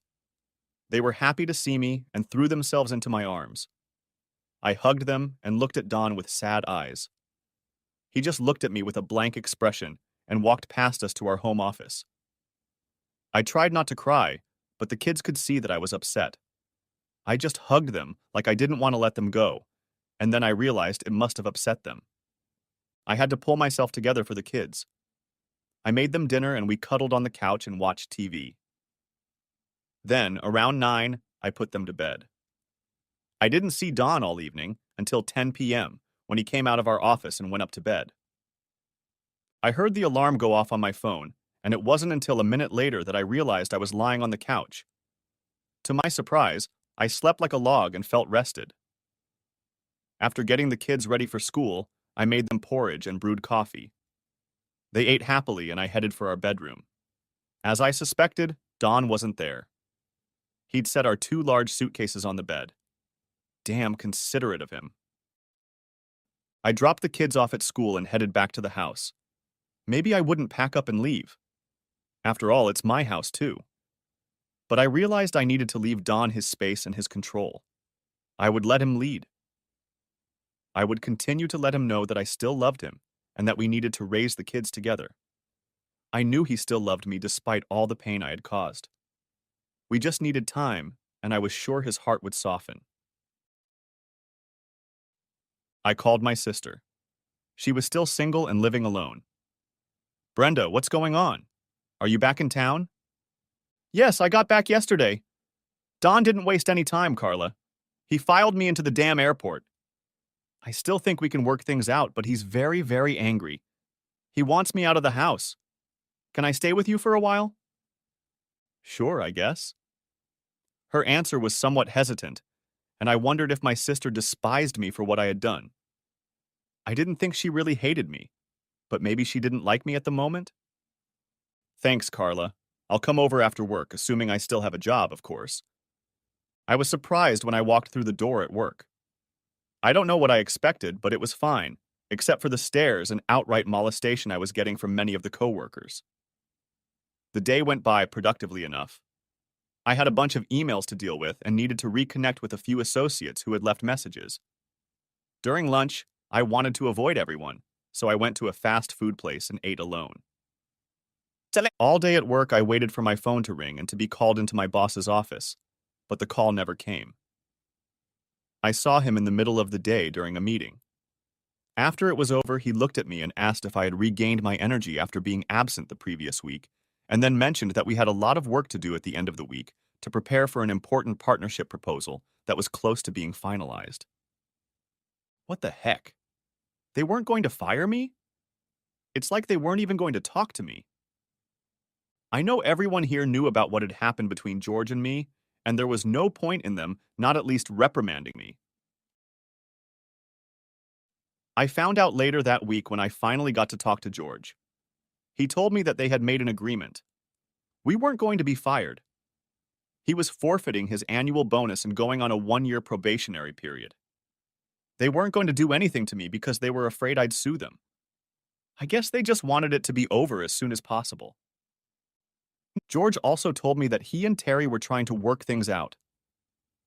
They were happy to see me and threw themselves into my arms. I hugged them and looked at Don with sad eyes. He just looked at me with a blank expression and walked past us to our home office. I tried not to cry, but the kids could see that I was upset. I just hugged them like I didn't want to let them go, and then I realized it must have upset them. I had to pull myself together for the kids. I made them dinner and we cuddled on the couch and watched TV. Then, around 9, I put them to bed. I didn't see Don all evening until 10 p.m. when he came out of our office and went up to bed. I heard the alarm go off on my phone, and it wasn't until a minute later that I realized I was lying on the couch. To my surprise, I slept like a log and felt rested. After getting the kids ready for school, I made them porridge and brewed coffee. They ate happily and I headed for our bedroom. As I suspected, Don wasn't there. He'd set our 2 large suitcases on the bed. Damn considerate of him. I dropped the kids off at school and headed back to the house. Maybe I wouldn't pack up and leave. After all, it's my house too. But I realized I needed to leave Don his space and his control. I would let him lead. I would continue to let him know that I still loved him and that we needed to raise the kids together. I knew he still loved me despite all the pain I had caused. We just needed time, and I was sure his heart would soften. I called my sister. She was still single and living alone. Brenda, what's going on? Are you back in town? Yes, I got back yesterday. Don didn't waste any time, Carla. He filed me into the damn airport. I still think we can work things out, but he's very, very angry. He wants me out of the house. Can I stay with you for a while? Sure, I guess. Her answer was somewhat hesitant, and I wondered if my sister despised me for what I had done. I didn't think she really hated me, but maybe she didn't like me at the moment? Thanks, Carla. I'll come over after work, assuming I still have a job, of course. I was surprised when I walked through the door at work. I don't know what I expected, but it was fine, except for the stares and outright molestation I was getting from many of the coworkers. The day went by productively enough. I had a bunch of emails to deal with and needed to reconnect with a few associates who had left messages. During lunch, I wanted to avoid everyone, so I went to a fast food place and ate alone. All day at work, I waited for my phone to ring and to be called into my boss's office, but the call never came. I saw him in the middle of the day during a meeting. After it was over, he looked at me and asked if I had regained my energy after being absent the previous week, and then mentioned that we had a lot of work to do at the end of the week to prepare for an important partnership proposal that was close to being finalized. What the heck? They weren't going to fire me? It's like they weren't even going to talk to me. I know everyone here knew about what had happened between George and me, and there was no point in them not at least reprimanding me. I found out later that week when I finally got to talk to George. He told me that they had made an agreement. We weren't going to be fired. He was forfeiting his annual bonus and going on a 1-year probationary period. They weren't going to do anything to me because they were afraid I'd sue them. I guess they just wanted it to be over as soon as possible. George also told me that he and Terry were trying to work things out.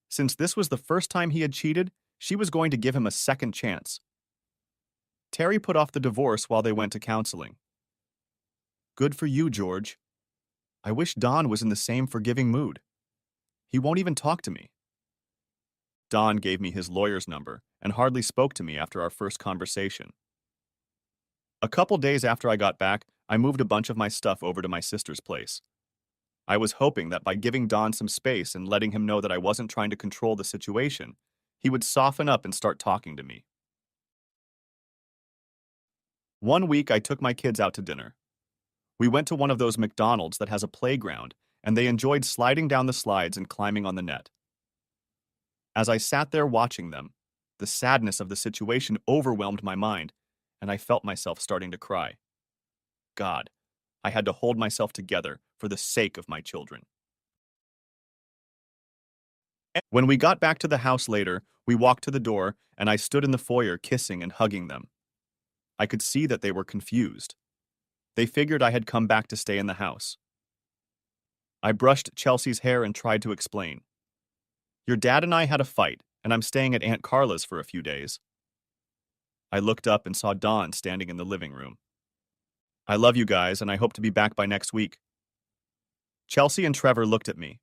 Since this was the first time he had cheated, she was going to give him a second chance. Terry put off the divorce while they went to counseling. Good for you, George. I wish Don was in the same forgiving mood. He won't even talk to me. Don gave me his lawyer's number and hardly spoke to me after our first conversation. A couple days after I got back, I moved a bunch of my stuff over to my sister's place. I was hoping that by giving Don some space and letting him know that I wasn't trying to control the situation, he would soften up and start talking to me. One week, I took my kids out to dinner. We went to one of those McDonald's that has a playground, and they enjoyed sliding down the slides and climbing on the net. As I sat there watching them, the sadness of the situation overwhelmed my mind, and I felt myself starting to cry. God, I had to hold myself together for the sake of my children. When we got back to the house later, we walked to the door, and I stood in the foyer kissing and hugging them. I could see that they were confused. They figured I had come back to stay in the house. I brushed Chelsea's hair and tried to explain. Your dad and I had a fight, and I'm staying at Aunt Carla's for a few days. I looked up and saw Dawn standing in the living room. I love you guys, and I hope to be back by next week. Chelsea and Trevor looked at me.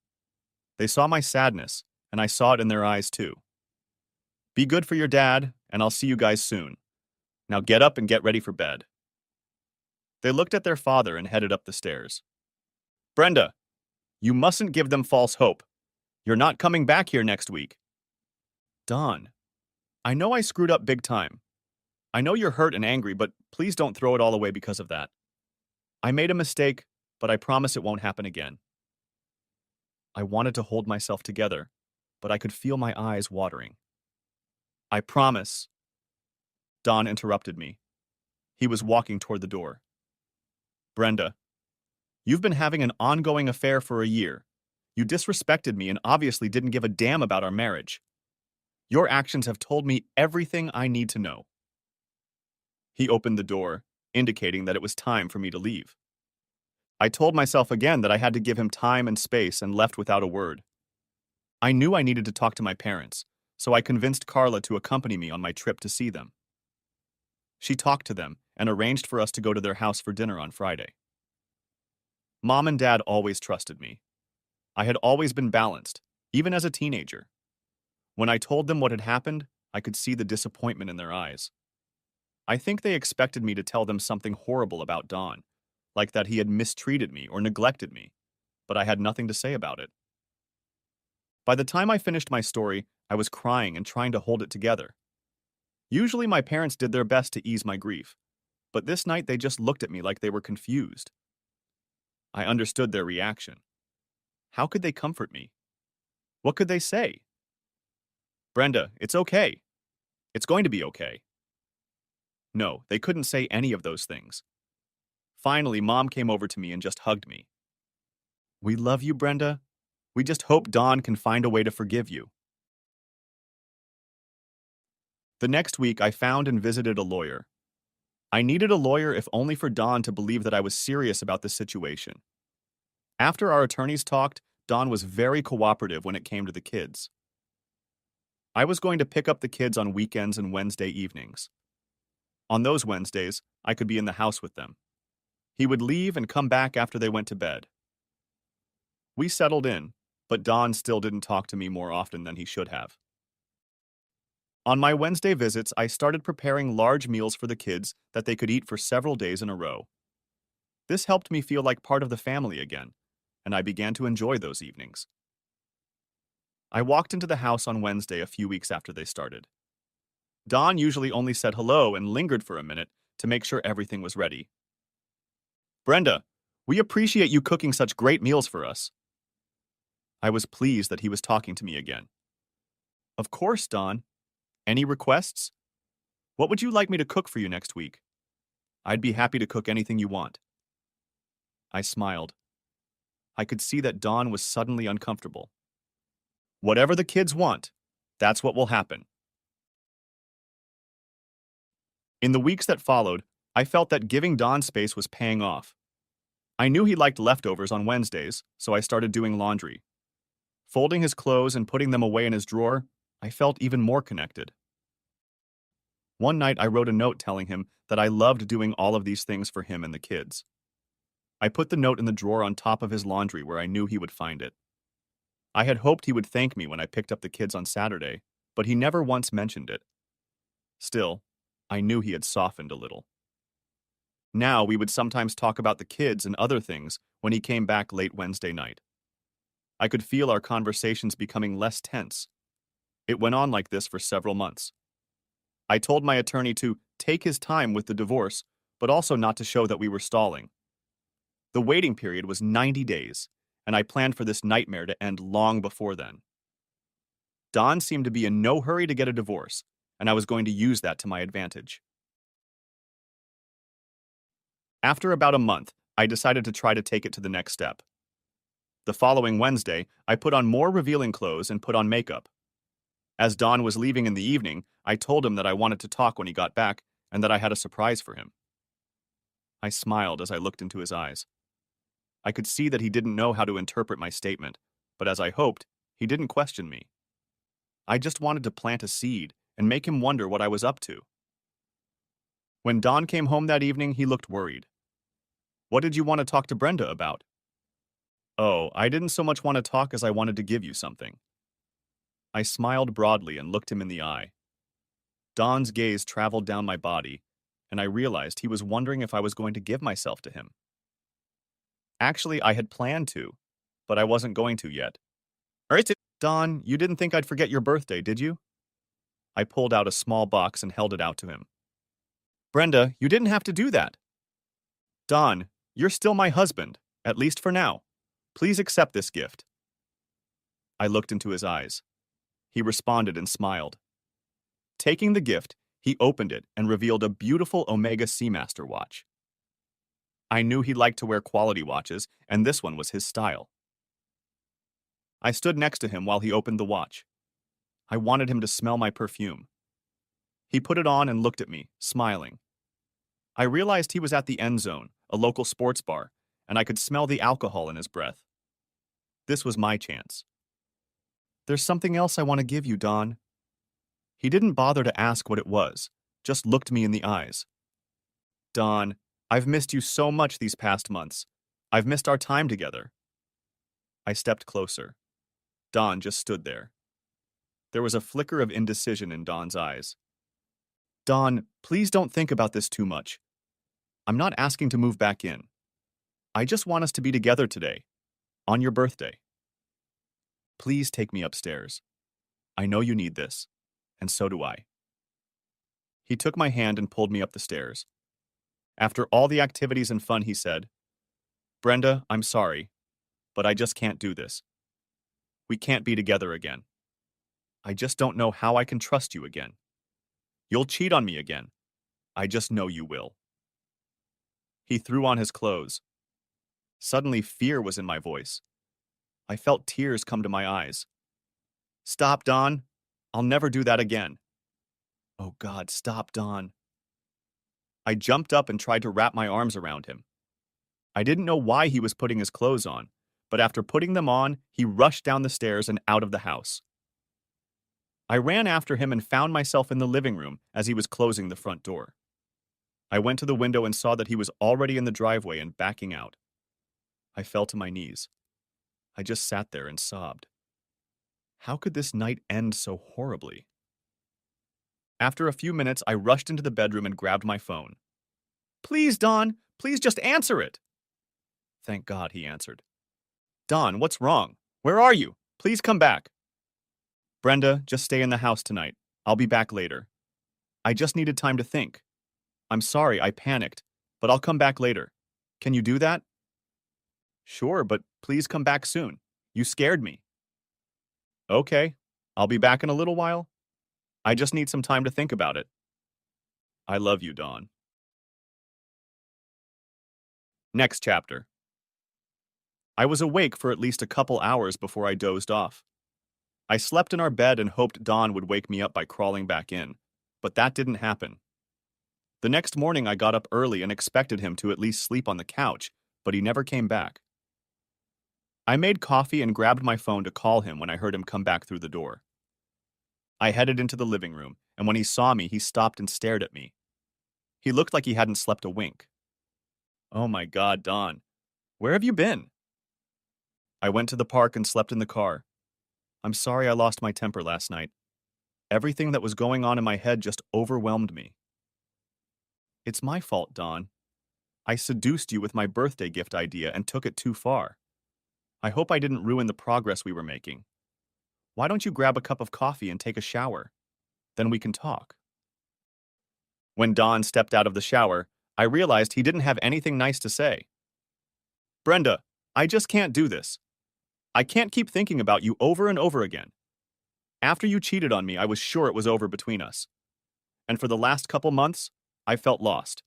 They saw my sadness, and I saw it in their eyes too. Be good for your dad, and I'll see you guys soon. Now get up and get ready for bed. They looked at their father and headed up the stairs. Brenda, you mustn't give them false hope. You're not coming back here next week. Dawn, I know I screwed up big time. I know you're hurt and angry, but please don't throw it all away because of that. I made a mistake, but I promise it won't happen again. I wanted to hold myself together, but I could feel my eyes watering. I promise. Don interrupted me. He was walking toward the door. Brenda, you've been having an ongoing affair for a year. You disrespected me and obviously didn't give a damn about our marriage. Your actions have told me everything I need to know. He opened the door, indicating that it was time for me to leave. I told myself again that I had to give him time and space and left without a word. I knew I needed to talk to my parents, so I convinced Carla to accompany me on my trip to see them. She talked to them and arranged for us to go to their house for dinner on Friday. Mom and Dad always trusted me. I had always been balanced, even as a teenager. When I told them what had happened, I could see the disappointment in their eyes. I think they expected me to tell them something horrible about Don, like that he had mistreated me or neglected me, but I had nothing to say about it. By the time I finished my story, I was crying and trying to hold it together. Usually my parents did their best to ease my grief, but this night they just looked at me like they were confused. I understood their reaction. How could they comfort me? What could they say? Brenda, it's okay. It's going to be okay. No, they couldn't say any of those things. Finally, Mom came over to me and just hugged me. We love you, Brenda. We just hope Don can find a way to forgive you. The next week, I found and visited a lawyer. I needed a lawyer if only for Don to believe that I was serious about the situation. After our attorneys talked, Don was very cooperative when it came to the kids. I was going to pick up the kids on weekends and Wednesday evenings. On those Wednesdays, I could be in the house with them. He would leave and come back after they went to bed. We settled in, but Don still didn't talk to me more often than he should have. On my Wednesday visits, I started preparing large meals for the kids that they could eat for several days in a row. This helped me feel like part of the family again, and I began to enjoy those evenings. I walked into the house on Wednesday a few weeks after they started. Don usually only said hello and lingered for a minute to make sure everything was ready. Brenda, we appreciate you cooking such great meals for us. I was pleased that he was talking to me again. Of course, Don. Any requests? What would you like me to cook for you next week? I'd be happy to cook anything you want. I smiled. I could see that Don was suddenly uncomfortable. Whatever the kids want, that's what will happen. In the weeks that followed, I felt that giving Don space was paying off. I knew he liked leftovers on Wednesdays, so I started doing laundry. Folding his clothes and putting them away in his drawer, I felt even more connected. One night I wrote a note telling him that I loved doing all of these things for him and the kids. I put the note in the drawer on top of his laundry where I knew he would find it. I had hoped he would thank me when I picked up the kids on Saturday, but he never once mentioned it. Still, I knew he had softened a little. Now we would sometimes talk about the kids and other things when he came back late Wednesday night. I could feel our conversations becoming less tense. It went on like this for several months. I told my attorney to take his time with the divorce, but also not to show that we were stalling. The waiting period was 90 days, and I planned for this nightmare to end long before then. Don seemed to be in no hurry to get a divorce, and I was going to use that to my advantage. After about a month, I decided to try to take it to the next step. The following Wednesday, I put on more revealing clothes and put on makeup. As Don was leaving in the evening, I told him that I wanted to talk when he got back and that I had a surprise for him. I smiled as I looked into his eyes. I could see that he didn't know how to interpret my statement, but as I hoped, he didn't question me. I just wanted to plant a seed and make him wonder what I was up to. When Don came home that evening, he looked worried. "What did you want to talk to Brenda about?" "Oh, I didn't so much want to talk as I wanted to give you something." I smiled broadly and looked him in the eye. Don's gaze traveled down my body, and I realized he was wondering if I was going to give myself to him. Actually, I had planned to, but I wasn't going to yet. "Alright, Don, you didn't think I'd forget your birthday, did you?" I pulled out a small box and held it out to him. "Brenda, you didn't have to do that." "Don, you're still my husband, at least for now. Please accept this gift." I looked into his eyes. He responded and smiled. Taking the gift, he opened it and revealed a beautiful Omega Seamaster watch. I knew he liked to wear quality watches, and this one was his style. I stood next to him while he opened the watch. I wanted him to smell my perfume. He put it on and looked at me, smiling. I realized he was at the End Zone, a local sports bar, and I could smell the alcohol in his breath. This was my chance. "There's something else I want to give you, Don." He didn't bother to ask what it was, just looked me in the eyes. "Don, I've missed you so much these past months. I've missed our time together." I stepped closer. Don just stood there. There was a flicker of indecision in Don's eyes. "Don, please don't think about this too much. I'm not asking to move back in. I just want us to be together today, on your birthday. Please take me upstairs. I know you need this, and so do I." He took my hand and pulled me up the stairs. After all the activities and fun, he said, "Brenda, I'm sorry, but I just can't do this. We can't be together again. I just don't know how I can trust you again. You'll cheat on me again. I just know you will." He threw on his clothes. Suddenly, fear was in my voice. I felt tears come to my eyes. "Stop, Don. I'll never do that again." "Oh God, stop, Don." I jumped up and tried to wrap my arms around him. I didn't know why he was putting his clothes on, but after putting them on, he rushed down the stairs and out of the house. I ran after him and found myself in the living room as he was closing the front door. I went to the window and saw that he was already in the driveway and backing out. I fell to my knees. I just sat there and sobbed. How could this night end so horribly? After a few minutes, I rushed into the bedroom and grabbed my phone. "Please, Don, please just answer it." Thank God he answered. "Don, what's wrong? Where are you? Please come back." "Brenda, just stay in the house tonight. I'll be back later. I just needed time to think. I'm sorry, I panicked, but I'll come back later. Can you do that?" "Sure, but please come back soon. You scared me." "Okay, I'll be back in a little while. I just need some time to think about it. I love you, Dawn." Next chapter. I was awake for at least a couple hours before I dozed off. I slept in our bed and hoped Dawn would wake me up by crawling back in, but that didn't happen. The next morning I got up early and expected him to at least sleep on the couch, but he never came back. I made coffee and grabbed my phone to call him when I heard him come back through the door. I headed into the living room, and when he saw me, he stopped and stared at me. He looked like he hadn't slept a wink. "Oh my God, Dawn, where have you been?" "I went to the park and slept in the car. I'm sorry I lost my temper last night. Everything that was going on in my head just overwhelmed me." "It's my fault, Dawn. I seduced you with my birthday gift idea and took it too far. I hope I didn't ruin the progress we were making. Why don't you grab a cup of coffee and take a shower? Then we can talk." When Dawn stepped out of the shower, I realized he didn't have anything nice to say. "Brenda, I just can't do this. I can't keep thinking about you over and over again. After you cheated on me, I was sure it was over between us. And for the last couple months, I felt lost.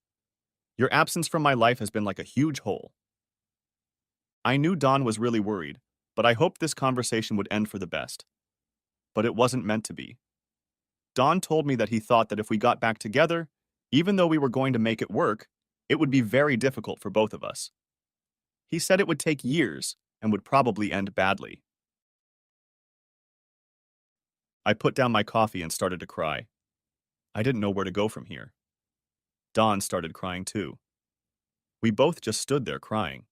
Your absence from my life has been like a huge hole. I knew Don was really worried, but I hoped this conversation would end for the best. But it wasn't meant to be. Don told me that he thought that if we got back together, even though we were going to make it work, it would be very difficult for both of us. He said it would take years and would probably end badly. I put down my coffee and started to cry. I didn't know where to go from here. Don started crying too. We both just stood there crying.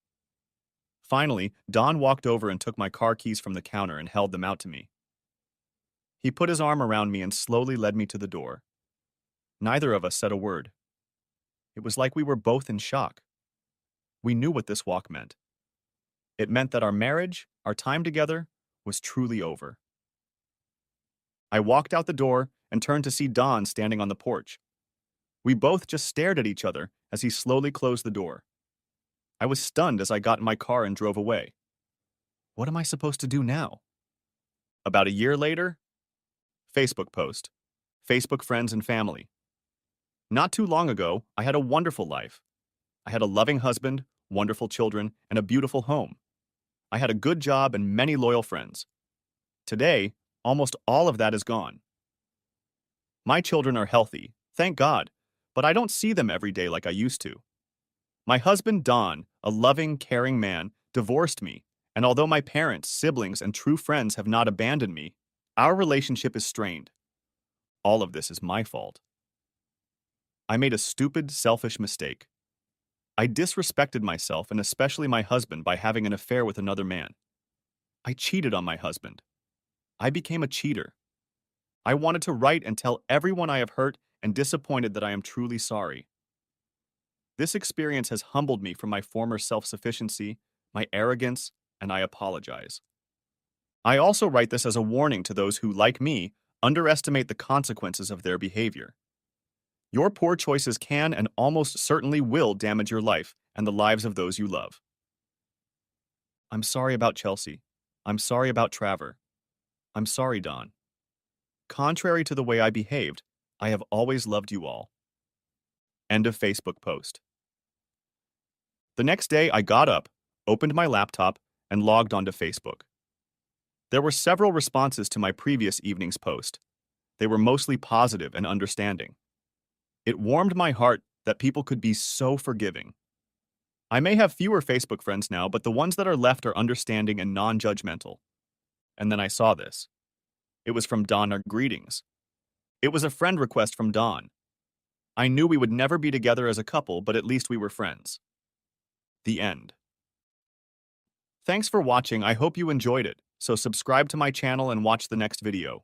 Finally, Don walked over and took my car keys from the counter and held them out to me. He put his arm around me and slowly led me to the door. Neither of us said a word. It was like we were both in shock. We knew what this walk meant. It meant that our marriage, our time together, was truly over. I walked out the door and turned to see Don standing on the porch. We both just stared at each other as he slowly closed the door. I was stunned as I got in my car and drove away. What am I supposed to do now? About a year later, Facebook post. Facebook friends and family. Not too long ago, I had a wonderful life. I had a loving husband, wonderful children, and a beautiful home. I had a good job and many loyal friends. Today, almost all of that is gone. My children are healthy, thank God, but I don't see them every day like I used to. My husband, Don, a loving, caring man, divorced me, and although my parents, siblings, and true friends have not abandoned me, our relationship is strained. All of this is my fault. I made a stupid, selfish mistake. I disrespected myself and especially my husband by having an affair with another man. I cheated on my husband. I became a cheater. I wanted to write and tell everyone I have hurt and disappointed that I am truly sorry. This experience has humbled me from my former self-sufficiency, my arrogance, and I apologize. I also write this as a warning to those who, like me, underestimate the consequences of their behavior. Your poor choices can and almost certainly will damage your life and the lives of those you love. I'm sorry about Chelsea. I'm sorry about Trevor. I'm sorry, Don. Contrary to the way I behaved, I have always loved you all. End of Facebook post. The next day, I got up, opened my laptop, and logged onto Facebook. There were several responses to my previous evening's post. They were mostly positive and understanding. It warmed my heart that people could be so forgiving. I may have fewer Facebook friends now, but the ones that are left are understanding and non-judgmental. And then I saw this. It was from Don. Greetings. It was a friend request from Don. I knew we would never be together as a couple, but at least we were friends. The end. Thanks for watching. I hope you enjoyed it. So subscribe to my channel and watch the next video.